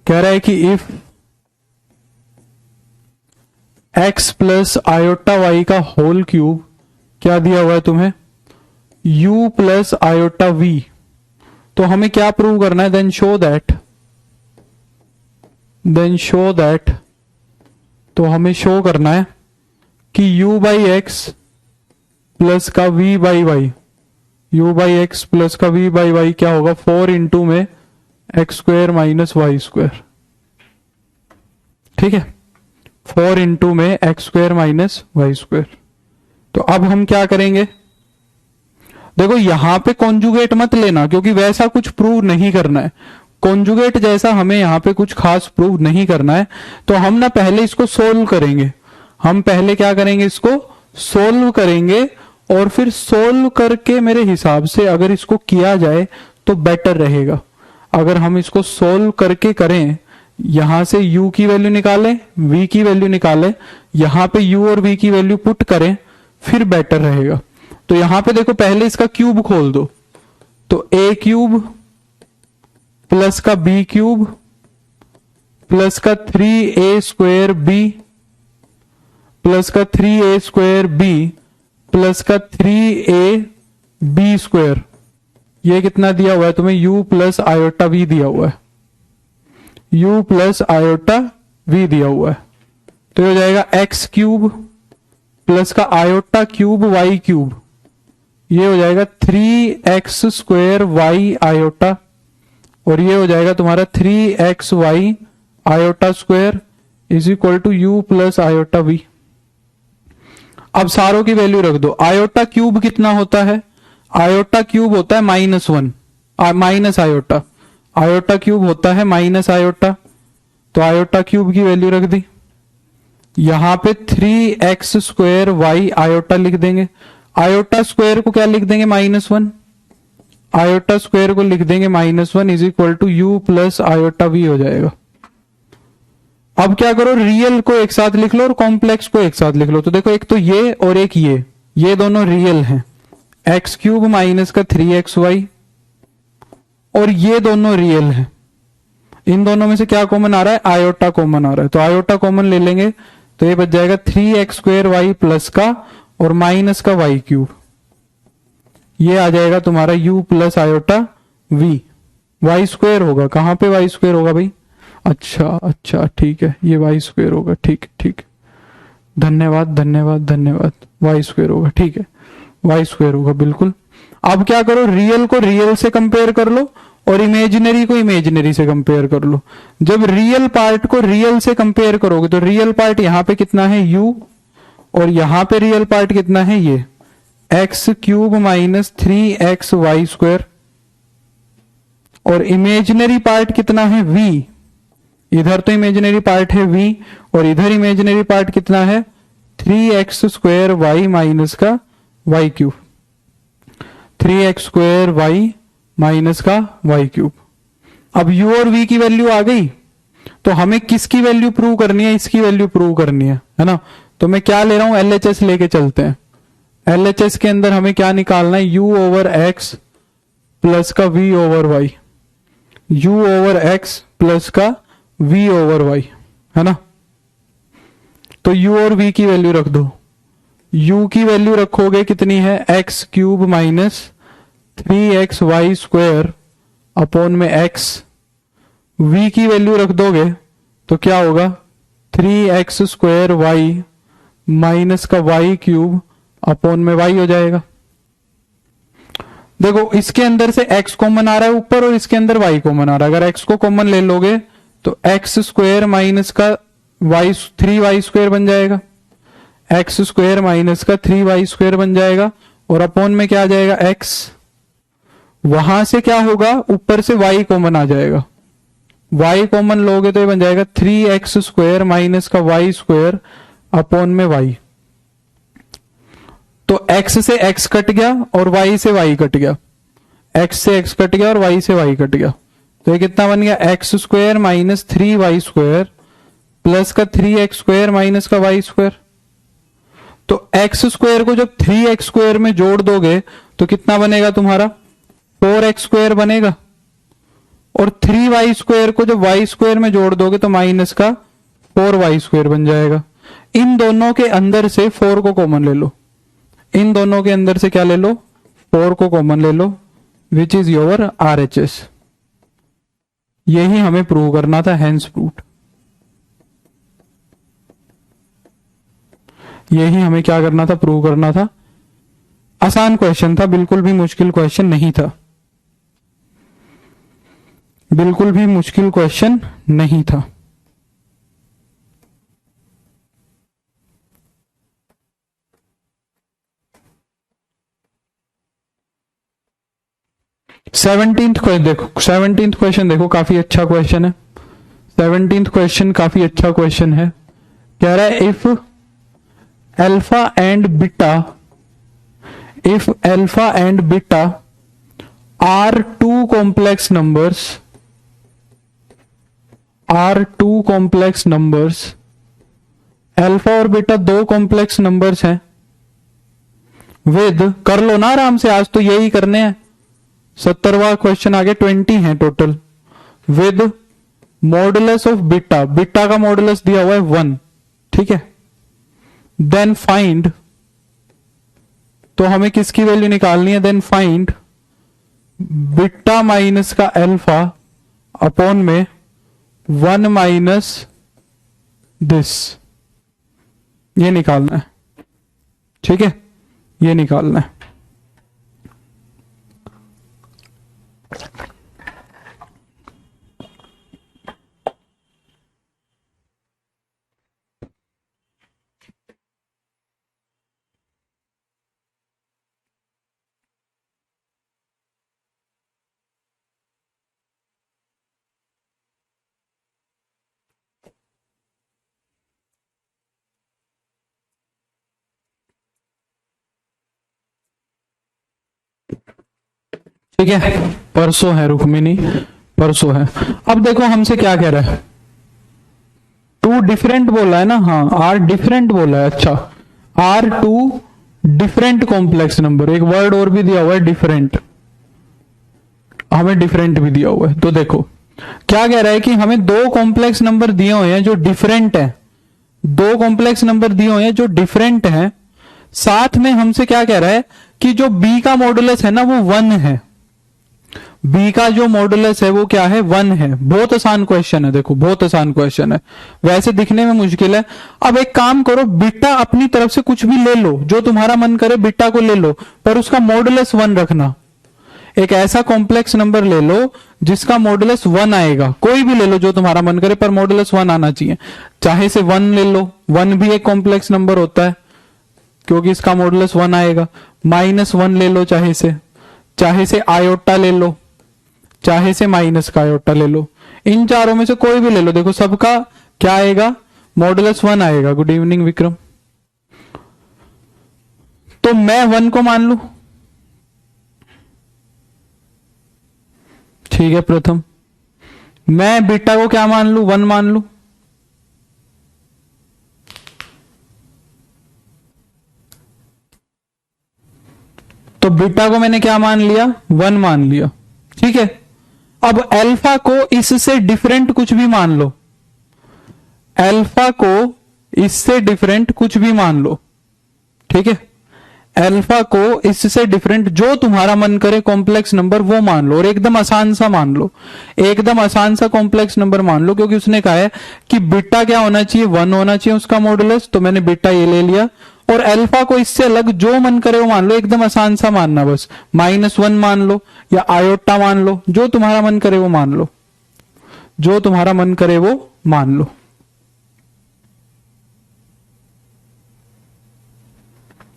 कह रहा है कि if x plus iota y का होल क्यूब, क्या दिया हुआ है तुम्हें? u plus iota v। तो हमें क्या प्रूव करना है? देन शो दैट, तो हमें शो करना है कि u बाई एक्स प्लस का v by y, u by x plus का v बाई वाई क्या होगा? 4 इंटू में x square minus y square. ठीक है, 4 इंटू में x square minus y square. तो अब हम क्या करेंगे, देखो यहां पे कॉन्जुगेट मत लेना क्योंकि वैसा कुछ प्रूव नहीं करना है। कॉन्जुगेट जैसा हमें यहां पे कुछ खास प्रूव नहीं करना है। तो हम ना पहले इसको सोल्व करेंगे। हम पहले क्या करेंगे, इसको सोल्व करेंगे और फिर सोल्व करके मेरे हिसाब से अगर इसको किया जाए तो बेटर रहेगा। अगर हम इसको सोल्व करके करें, यहां से u की वैल्यू निकालें, v की वैल्यू निकालें, यहां पे u और v की वैल्यू पुट करें, फिर बेटर रहेगा। तो यहां पे देखो पहले इसका क्यूब खोल दो, तो a क्यूब प्लस का b क्यूब प्लस का 3a स्क्वायर b प्लस का 3a स्क्वायर b प्लस का 3a b स्क्वायर, ये कितना दिया हुआ है तुम्हें, u प्लस आयोटा v दिया हुआ है, u प्लस आयोटा v दिया हुआ है। तो ये हो जाएगा x क्यूब प्लस का आयोटा क्यूब y क्यूब, ये हो जाएगा 3x स्क्वायर y आयोटा, और ये हो जाएगा तुम्हारा 3xy iota square is equal to u plus iota v। अब सारों की वैल्यू रख दो। आयोटा क्यूब कितना होता है, आयोटा क्यूब होता है -1 माइनस आयोटा, आयोटा क्यूब होता है माइनस आयोटा। तो आयोटा क्यूब की वैल्यू रख दी, यहां पे 3x स्क्वायर y आयोटा लिख देंगे। आयोटा स्क्वायर को क्या लिख देंगे, -1, आयोटा स्क्वायर को लिख देंगे -1 is equal to u plus iota v हो जाएगा। अब क्या करो, रियल को एक साथ लिख लो और कॉम्प्लेक्स को एक साथ लिख लो। तो देखो एक तो ये और एक ये दोनों रियल हैं, एक्स क्यूब माइनस का 3xy, और ये दोनों रियल हैं। इन दोनों में से क्या कॉमन आ रहा है, आयोटा कॉमन आ रहा है। तो आयोटा कॉमन ले लेंगे तो ये बच जाएगा 3x स्क्वायर वाई प्लस का और माइनस का वाई क्यूब, ये आ जाएगा तुम्हारा u plus iota v। Y square होगा, कहां पे वाई स्क्वायर होगा भाई, अच्छा ठीक है, ये वाई स्क्वायर होगा, ठीक, धन्यवाद धन्यवाद धन्यवाद, वाई स्क्वायर होगा, ठीक है, वाई स्क्वायर होगा बिल्कुल। अब क्या करो, रियल को रियल से कंपेयर कर लो और इमेजिनरी को इमेजिनरी से कंपेयर कर लो। जब रियल पार्ट को रियल से कंपेयर करोगे तो रियल पार्ट यहां पे कितना है u, और यहां पे रियल पार्ट कितना है ये x cube minus 3xy square, और इमेजिनरी पार्ट कितना है v, इधर तो इमेजिनरी पार्ट है v और इधर इमेजिनरी पार्ट कितना है 3x स्क्वायर y माइनस का y cube, 3x square y minus का y क्यूब। अब u और v की वैल्यू आ गई, तो हमें किसकी वैल्यू प्रूव करनी है, इसकी वैल्यू प्रूव करनी है ना। तो मैं क्या ले रहा हूं, LHS लेके चलते हैं। LHS के अंदर हमें क्या निकालना है, u ओवर x प्लस का v over y, u over x plus का v ओवर y, है ना। तो u और v की वैल्यू रख दो। u की वैल्यू रखोगे कितनी है, x cube minus 3xy square upon में x, v की वैल्यू रख दोगे तो क्या होगा 3x स्क्वायर y माइनस का y क्यूब अपॉन में y हो जाएगा। देखो इसके अंदर से x कॉमन आ रहा है ऊपर और इसके अंदर y कॉमन आ रहा है। अगर x को कॉमन ले लोगे तो x स्क्वायर माइनस का y 3y स्क्वायर बन जाएगा, x स्क्वायर माइनस का 3y स्क्वायर बन जाएगा, और अपॉन में क्या आ जाएगा x, वहां से क्या होगा ऊपर से y कॉमन आ जाएगा, y कॉमन लोगे तो ये बन जाएगा 3x स्क्वायर माइनस का y स्क्वायर अपॉन में y। तो x से x कट गया और y से y कट गया, x से x कट गया और y से y कट गया, तो ये कितना बन गया x square minus 3y square plus का 3x स्क्वायर माइनस का y स्क्वायर। तो x स्क्वायर को जब 3x स्क्वायर में जोड़ दोगे तो कितना बनेगा तुम्हारा 4x स्क्वायर बनेगा, और 3y स्क्वायर को जब y स्क्वायर में जोड़ दोगे तो माइनस का 4y स्क्वायर बन जाएगा। इन दोनों के अंदर से 4 को कॉमन ले लो, इन दोनों के अंदर से क्या ले लो 4 को कॉमन ले लो, विच इज योर RHS। यही हमें प्रूव करना था, हेंस प्रूव्ड। यही हमें क्या करना था, प्रूव करना था। आसान क्वेश्चन था, बिल्कुल भी मुश्किल क्वेश्चन नहीं था, बिल्कुल भी मुश्किल क्वेश्चन नहीं था। 17th क्वेश्चन देखो, काफी अच्छा क्वेश्चन है। 17th क्वेश्चन काफी अच्छा क्वेश्चन है। कह रहा है if alpha and beta are two complex numbers, alpha और बीटा दो कॉम्प्लेक्स नंबर्स हैं, विद, कर लो ना आराम से, आज तो यही करने हैं, 70वां क्वेश्चन आगे 20 है total, with modulus of beta का मॉडुलस दिया हुआ है 1, ठीक है। देन फाइंड, तो हमें किसकी वैल्यू निकालनी है, देन फाइंड बीटा माइनस का अल्फा अपॉन में 1 माइनस दिस, ये निकालना है, ठीक है, ये निकालना है। ठीक है, परसों है रुक्मिनी, परसों है। अब देखो हमसे क्या कह रहा है, टू डिफरेंट बोला है ना, हाँ आर डिफरेंट बोला है, अच्छा are two different complex number, एक वर्ड और भी दिया हुआ है डिफरेंट, हमें डिफरेंट भी दिया हुआ है। तो देखो क्या कह रहा है कि हमें दो कॉम्प्लेक्स नंबर दिए हुए हैं जो डिफरेंट है, दो कॉम्प्लेक्स नंबर दिए हुए हैं जो डिफरेंट हैं, साथ में हमसे क्या कह रहा है कि जो बी का मॉडुलस है ना वो 1 है, बी का जो मॉडुलस है वो क्या है, 1 है। बहुत आसान क्वेश्चन है, देखो बहुत आसान क्वेश्चन है, वैसे दिखने में मुश्किल है। अब एक काम करो, बीटा अपनी तरफ से कुछ भी ले लो, जो तुम्हारा मन करे बीटा को ले लो, पर उसका मॉडुलस 1 रखना। एक ऐसा कॉम्प्लेक्स नंबर ले लो जिसका मॉडुलस 1 आएगा, कोई भी ले लो जो तुम्हारा मन करे, पर मॉडुलस 1 आना चाहिए। चाहे से 1 ले लो, 1 भी एक कॉम्प्लेक्स नंबर होता है क्योंकि इसका मॉडुलस 1 आएगा। -1 ले लो, चाहे से आयोटा ले लो, चाहे से माइनस का आयोटा ले लो, इन चारों में से कोई भी ले लो, देखो सबका क्या आएगा, मॉडुलस 1 आएगा। Good evening Vikram. तो मैं 1 को मान लू, ठीक है प्रथम। मैं बीटा को क्या मान लू, 1 मान लू, तो बीटा को मैंने क्या मान लिया, 1 मान लिया, ठीक है। अब अल्फा को इससे डिफरेंट कुछ भी मान लो, अल्फा को इससे डिफरेंट कुछ भी मान लो, ठीक है। अल्फा को इससे डिफरेंट जो तुम्हारा मन करे कॉम्प्लेक्स नंबर वो मान लो, और एकदम आसान सा मान लो, एकदम आसान सा कॉम्प्लेक्स नंबर मान लो, क्योंकि उसने कहा है कि बीटा क्या होना चाहिए, 1 होना चाहिए उसका मॉडुलस, तो मैंने बीटा ये ले लिया। और अल्फा को इससे अलग जो मन करे वो मान लो, एकदम आसान सा मानना, बस -1 मान लो या आयोटा मान लो, जो तुम्हारा मन करे वो मान लो, जो तुम्हारा मन करे वो मान लो।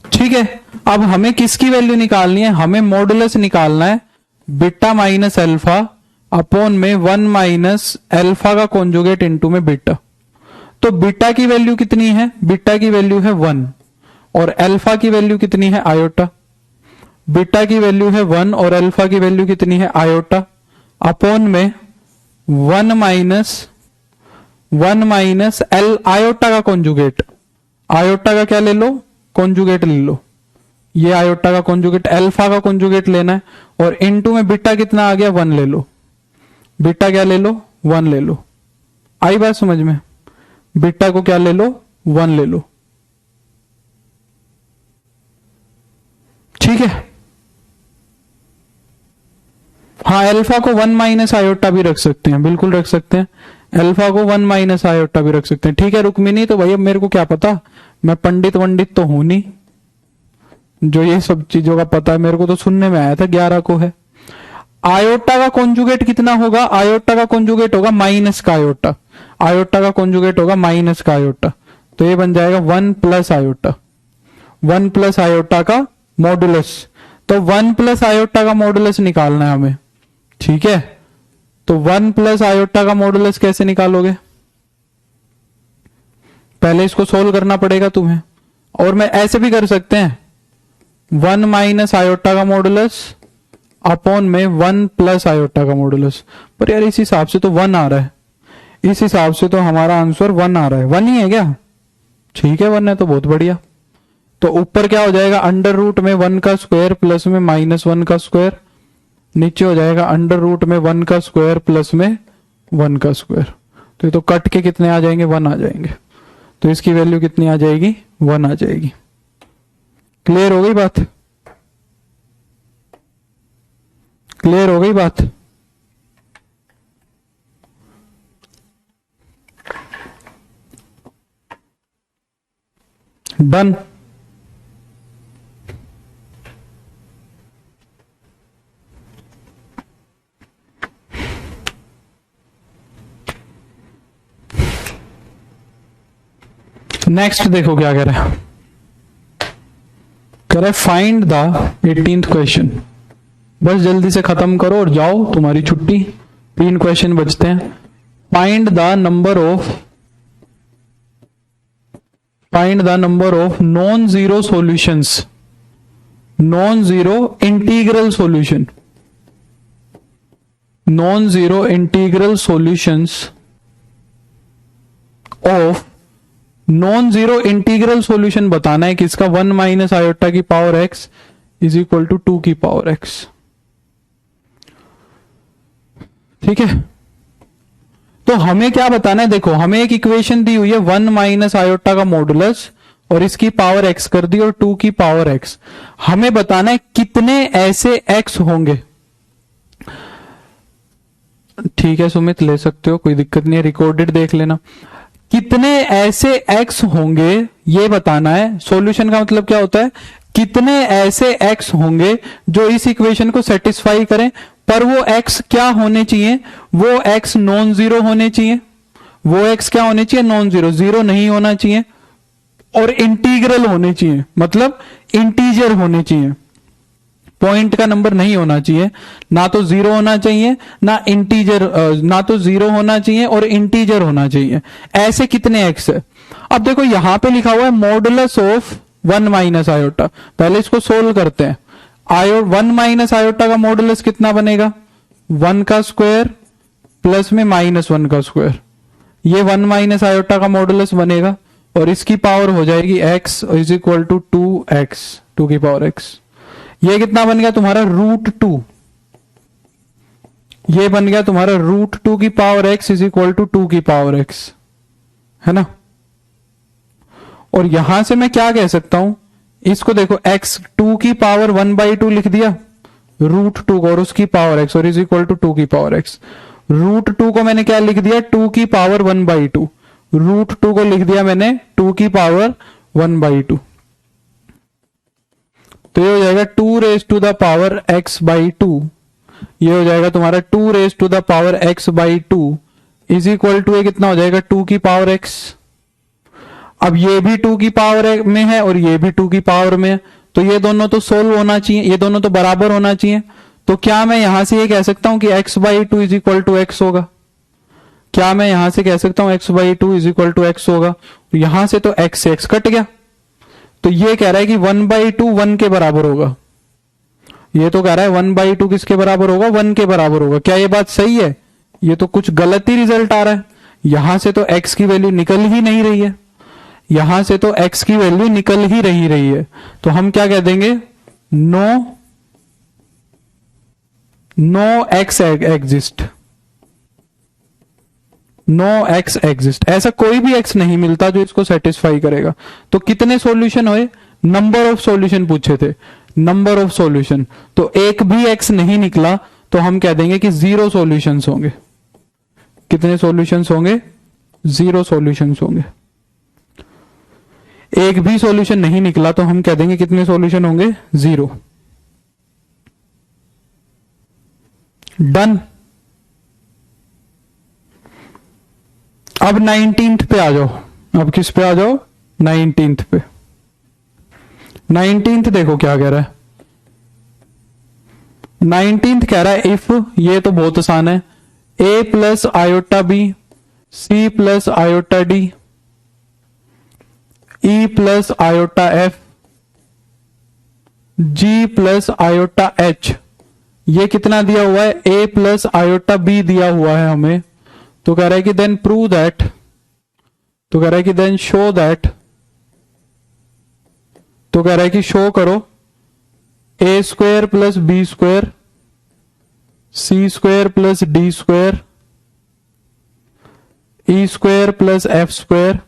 ठीक है, अब हमें किसकी वैल्यू निकालनी है, हमें मॉडुलस निकालना है बीटा माइनस अल्फा अपॉन में 1 माइनस अल्फा का कॉन्जुगेट इनटू में बीटा। तो बीटा की वैल्यू कितनी है, बीटा की वैल्यू है 1 और अल्फा की वैल्यू कितनी है आयोटा। बीटा की वैल्यू है 1 और अल्फा की वैल्यू कितनी है आयोटा, अपॉन में 1 माइनस एल आयोटा का कॉन्जुगेट, आयोटा का क्या ले लो, कॉन्जुगेट ले लो, ये आयोटा का कॉन्जुगेट, अल्फा का कॉन्जुगेट लेना है, और इनटू में बीटा कितना आ गया, 1 ले लो, बीटा क्या ले लो, 1 ले लो। आई बात समझ में, बीटा को क्या ले लो, 1 ले लो, ठीक है। हाँ, अल्फा को 1 माइनस आयोटा भी रख सकते हैं, बिल्कुल रख सकते हैं, अल्फा को 1 माइनस आयोटा भी रख सकते हैं, ठीक है रुक्मिनी। तो भाई अब मेरे को क्या पता, मैं पंडित वंडित तो हूं नहीं जो ये सब चीजों का पता है, मेरे को तो सुनने में आया था 11 को है। आयोटा का कॉन्जुगेट कितना होगा, आयोटा का कॉन्जुगेट होगा माइनस का आयोटा, आयोटा का कॉन्जुगेट होगा माइनस का आयोटा, तो ये बन जाएगा 1 प्लस आयोटा, 1 प्लस आयोटा का मॉडुलस। तो 1 प्लस आयोटा का मॉडुलस निकालना है हमें, ठीक है। तो 1 प्लस आयोटा का मॉडुलस कैसे निकालोगे? पहले इसको सोल्व करना पड़ेगा तुम्हें, और मैं ऐसे भी कर सकते हैं 1 माइनस आयोटा का मॉडुलस अपॉन में 1 प्लस आयोटा का मॉडुलस। पर यार इस हिसाब से तो 1 आ रहा है, इस हिसाब से तो हमारा आंसर 1 आ रहा है। 1 ही है क्या? ठीक है 1 है तो बहुत बढ़िया। तो ऊपर क्या हो जाएगा, अंडर रूट में 1 का स्क्वायर प्लस में -1 का स्क्वायर, नीचे हो जाएगा अंडर रूट में 1 का स्क्वायर प्लस में 1 का स्क्वायर। तो ये तो कट के कितने आ जाएंगे, 1 आ जाएंगे। तो इसकी वैल्यू कितनी आ जाएगी, 1 आ जाएगी। क्लियर हो गई बात? क्लियर हो गई बात? डन। नेक्स्ट देखो क्या कह रहा है, कह रहा है फाइंड द 18th क्वेश्चन। बस जल्दी से खत्म करो और जाओ, तुम्हारी छुट्टी। 3 क्वेश्चन बचते हैं। Find the number of non zero solutions, non zero integral solution, non zero integral solutions of, non zero integral solution बताना है किसका, 1 माइनस आयोटा की power x is equal to 2 की पावर x। ठीक है, तो हमें क्या बताना है, देखो हमें एक इक्वेशन दी हुई है 1 माइनस आयोटा का मॉडुलस और इसकी पावर x कर दी और 2 की पावर x। हमें बताना है कितने ऐसे x होंगे। ठीक है सुमित, ले सकते हो, कोई दिक्कत नहीं है, रिकॉर्डेड देख लेना। कितने ऐसे x होंगे ये बताना है। सॉल्यूशन का मतलब क्या होता है, कितने ऐसे x होंगे जो इस इक्वेशन को सेटिस्फाई करें, पर वो x क्या होने चाहिए, वो x नॉन जीरो होने चाहिए, वो x क्या होने चाहिए, नॉन जीरो, जीरो नहीं होना चाहिए, और इंटीग्रल होने चाहिए, मतलब इंटीजर होने चाहिए, पॉइंट का नंबर नहीं होना चाहिए, ना तो जीरो होना चाहिए ना इंटीजर, ना तो जीरो होना चाहिए और इंटीजर होना चाहिए। ऐसे कितने एक्स है। अब देखो यहां पे लिखा हुआ है मॉडुलस ऑफ 1 माइनस आयोटा। पहले इसको सोल्व करते हैं। 1 माइनस आयोटा का मॉडुलस कितना बनेगा, 1 का स्क्वायर प्लस में -1 का स्क्वायर। ये 1 माइनस आयोटा का मॉडुलस बनेगा और इसकी पावर हो जाएगी x is equal to 2x, 2 की पावर x। ये कितना बन गया तुम्हारा √2, ये बन गया तुम्हारा √2 की power x is equal to 2 की पावर x, है ना। और यहां से मैं क्या कह सकता हूं, इसको देखो x 2 की पावर 1/2 लिख दिया, √2 और उसकी पावर x और इज इक्वल टू 2 की पावर x। √2 को मैंने क्या लिख दिया, 2 की पावर 1/2, √2 को लिख दिया मैंने 2 की पावर 1/2। तो ये हो जाएगा 2 raise to the power x/2, ये हो जाएगा तुम्हारा 2 raise to the power x/2 is equal to, ये कितना हो जाएगा 2 की पावर x। अब ये भी 2 की पावर में है और ये भी 2 की पावर में है, तो ये दोनों तो सोल्व होना चाहिए, ये दोनों तो बराबर होना चाहिए। तो क्या मैं यहां से ये कह सकता हूं कि x/2 is equal to x होगा, क्या मैं यहां से कह सकता हूं x/2 is equal to x होगा। तो यहां से तो x से x कट गया, तो ये कह रहा है कि 1/2 1 के बराबर होगा। ये तो कह रहा है 1/2 किसके बराबर होगा, 1 के बराबर होगा। क्या ये बात सही है? ये तो कुछ गलत ही रिजल्ट आ रहा है। यहां से तो x की वैल्यू निकल ही नहीं रही है, यहां से तो x की वैल्यू निकल ही रही है। तो हम क्या कह देंगे, no x exist, no x exist. ऐसा कोई भी x नहीं मिलता जो इसको सेटिस्फाई करेगा। तो कितने सॉल्यूशन हुए, नंबर ऑफ सॉल्यूशन पूछे थे, नंबर ऑफ सॉल्यूशन, तो एक भी x नहीं निकला, तो हम कह देंगे कि 0 सॉल्यूशंस होंगे। कितने सॉल्यूशंस होंगे, 0 सॉल्यूशंस होंगे। एक भी सॉल्यूशन नहीं निकला तो हम कह देंगे कितने सॉल्यूशन होंगे, 0। डन। अब 19th पे आ जाओ, अब किस पे आ जाओ, 19th पे। 19th देखो क्या कह रहा है, 19th कह रहा है इफ, ये तो बहुत आसान है, a plus iota b, c plus iota d, e plus iota f, g plus iota h, ये कितना दिया हुआ है, a प्लस आयोटा b दिया हुआ है हमें। तो कह रहा है कि देन प्रूव दैट, तो कह रहा है कि देन शो दैट, तो कह रहा है कि शो करो a square plus B square, c square plus D square, e square plus F square,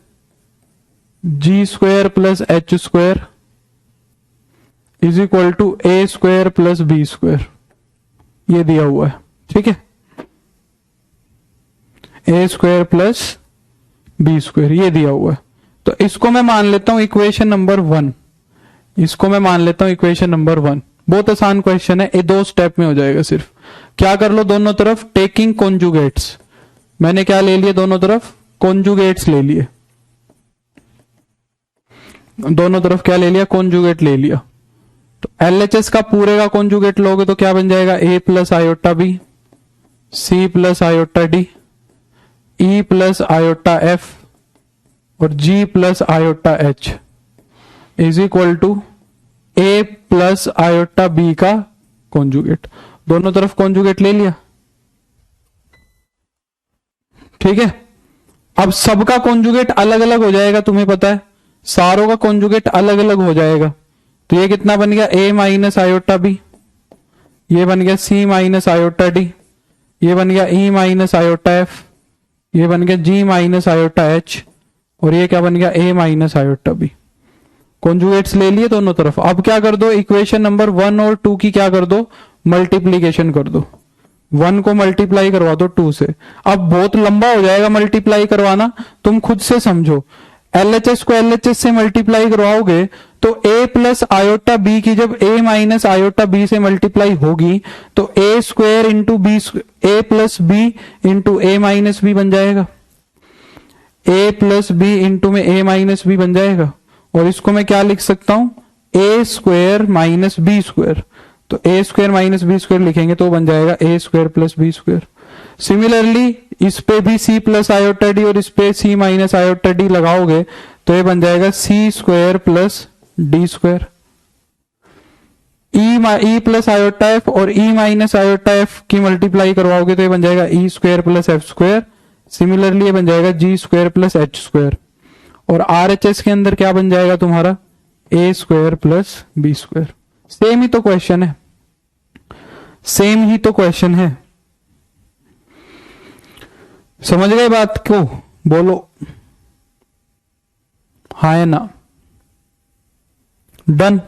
g square plus H square is equal to a square plus B square, ये दिया हुआ है। ठीक है, a square plus B square ये दिया हुआ है। तो इसको मैं मान लेता हूं इक्वेशन नंबर 1, इसको मैं मान लेता हूं इक्वेशन नंबर 1। बहुत आसान क्वेश्चन है, ये 2 स्टेप में हो जाएगा सिर्फ। क्या कर लो दोनों तरफ, टेकिंग कॉन्जुगेट्स, मैंने क्या ले लिए दोनों तरफ, कॉन्जुगेट्स ले लिए, दोनों तरफ क्या ले लिया, कॉन्जुगेट ले लिया। तो एलएचएस का पूरे का कॉन्जुगेट लोगे तो क्या बन जाएगा, A plus iota B, C plus iota D, E plus iota F और G plus iota H is equal to A plus iota B का कॉन्जुगेट। दोनों तरफ कॉन्जुगेट ले लिया। ठीक है, अब सबका कॉन्जुगेट अलग अलग हो जाएगा, तुम्हें पता है सारों का कॉन्जुगेट अलग अलग हो जाएगा। तो ये कितना बन गया, a माइनस आयोटा बी, ये बन गया c माइनस आयोटा डी, ये बन गया e माइनस आयोटा एफ, ये बन गया g माइनस आयोटा एच और ये क्या बन गया, a minus iota b. Conjugates ले लिए दोनों तरफ। अब क्या कर दो, इक्वेशन नंबर 1 और 2 की क्या कर दो, मल्टीप्लीकेशन कर दो। 1 को मल्टीप्लाई करवा दो 2 से। अब बहुत लंबा हो जाएगा मल्टीप्लाई करवाना, तुम खुद से समझो। एलएचएस को एलएचएस से मल्टीप्लाई करवाओगे तो a प्लस आयोटा बी की जब a माइनस आयोटा बी से मल्टीप्लाई होगी तो a square into b, a plus b into a minus b बन जाएगा, a प्लस बी इंटू में a माइनस बी बन जाएगा। और इसको मैं क्या लिख सकता हूं, a square minus B square. तो a square minus B square लिखेंगे तो बन जाएगा a square plus B square. Similarly इस पे भी c प्लस आयोटा डी और इस पे c माइनस आयोटा डी लगाओगे तो ये बन जाएगा c square plus D square. E plus iota F और ई माइनस आयोटा एफ की मल्टीप्लाई करवाओगे तो ये बन जाएगा E square plus F square. Similarly ये बन जाएगा G square plus H square. और आरएचएस के अंदर क्या बन जाएगा तुम्हारा, A square plus B square. Same ही तो क्वेश्चन है, सेम ही तो क्वेश्चन है। समझ गए बात को, बोलो हाँ या ना। Done.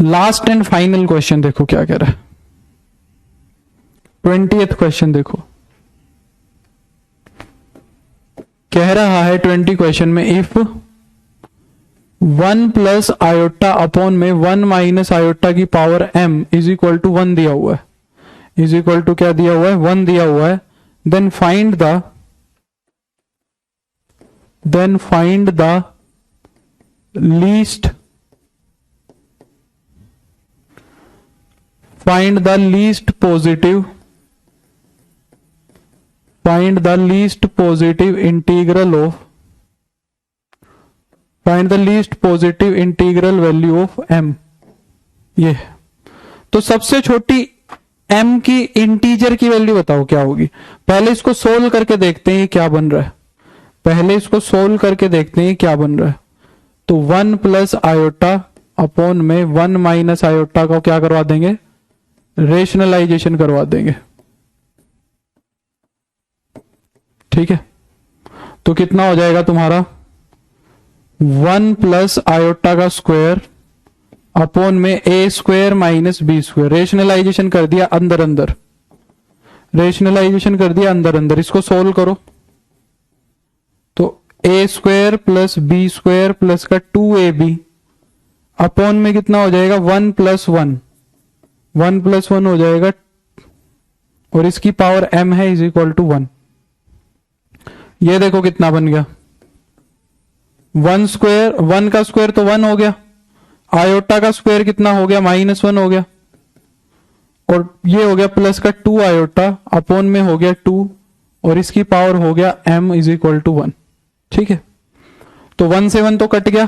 Last and final question देखो क्या कह रहा है। 20th क्वेश्चन देखो, कह रहा है 20 क्वेश्चन में इफ 1 प्लस आयोटा अपॉन में 1 माइनस आयोटा की power m is equal to 1 दिया हुआ है, इज इक्वल टू क्या दिया हुआ है, 1 दिया हुआ है। Then find the least positive integral value of m। ये तो सबसे छोटी m की इंटीजर की वैल्यू बताओ क्या होगी। पहले इसको सोल्व करके देखते हैं क्या बन रहा है, पहले इसको सोल्व करके देखते हैं क्या बन रहा है। तो 1 प्लस आयोटा अपॉन में 1 माइनस आयोटा को क्या करवा देंगे, रेशनलाइजेशन करवा देंगे। ठीक है, तो कितना हो जाएगा तुम्हारा 1 प्लस आयोटा का स्क्वायर अपॉन में A square minus B square. Rationalisation कर दिया अंदर अंदर, रेशनलाइजेशन कर दिया अंदर अंदर। इसको सोल्व करो तो A square plus B square plus का 2ab अपॉन में कितना हो जाएगा 1 प्लस 1, 1 प्लस 1 हो जाएगा और इसकी पावर m है इज इक्वल टू 1। ये देखो कितना बन गया, 1 स्क्वायर, 1 का स्क्वायर तो 1 हो गया, आयोटा का स्क्वायर कितना हो गया, -1 हो गया, और ये हो गया प्लस का 2 आयोटा अपॉन में हो गया 2, और इसकी पावर हो गया m इज इक्वल टू 1। ठीक है, तो 1 से 1 तो कट गया,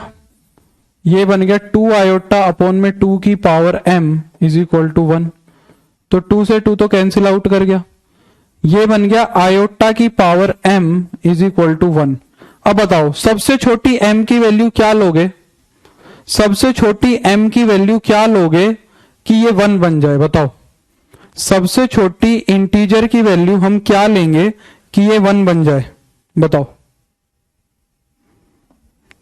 ये बन गया 2 आयोटा अपॉन में 2 की power m is equal to 1। तो 2 से 2 तो कैंसिल आउट कर गया, ये बन गया आयोटा की power m is equal to 1। अब बताओ सबसे छोटी m की वैल्यू क्या लोगे, सबसे छोटी m की वैल्यू क्या लोगे कि ये 1 बन जाए, बताओ सबसे छोटी इंटीजर की वैल्यू हम क्या लेंगे कि ये 1 बन जाए, बताओ।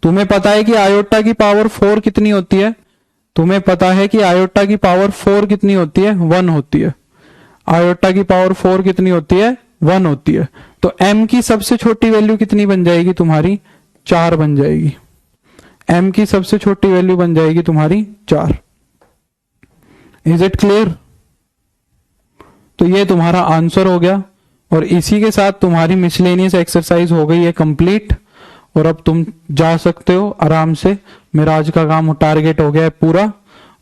तुम्हें पता है कि आयोटा की पावर 4 कितनी होती है, तुम्हें पता है कि आयोटा की पावर 4 कितनी होती है, 1 होती है। आयोटा की पावर 4 कितनी होती है, 1 होती है। तो m की सबसे छोटी वैल्यू कितनी बन जाएगी तुम्हारी, 4 बन जाएगी। m की सबसे छोटी वैल्यू बन जाएगी तुम्हारी 4। Is it clear? तो ये तुम्हारा आंसर हो गया, और इसी के साथ तुम्हारी मिसलेनियस एक्सरसाइज हो गई है कंप्लीट, और अब तुम जा सकते हो आराम से। मेरा आज का काम टारगेट हो गया है पूरा,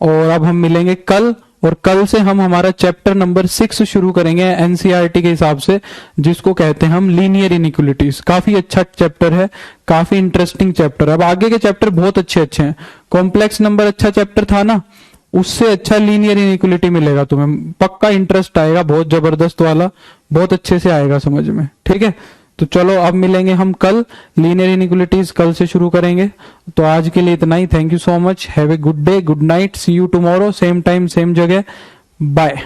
और अब हम मिलेंगे कल, और कल से हम हमारा चैप्टर नंबर 6 शुरू करेंगे एनसीईआरटी के हिसाब से, जिसको कहते हैं हम लीनियर इनइक्वालिटीज। काफी अच्छा चैप्टर है, काफी इंटरेस्टिंग चैप्टर है। अब आगे के चैप्टर बहुत अच्छे अच्छे हैं। कॉम्प्लेक्स नंबर अच्छा चैप्टर था ना, उससे अच्छा लीनियर इनइक्वालिटी मिलेगा तुम्हें, पक्का इंटरेस्ट आएगा, बहुत जबरदस्त वाला, बहुत अच्छे से आएगा समझ में। ठीक है, तो चलो अब मिलेंगे हम कल, लीनियर इनइक्वालिटीज कल से शुरू करेंगे। तो आज के लिए इतना ही। Thank you so much, have a good day, good night, see you tomorrow, same time same जगह, बाय।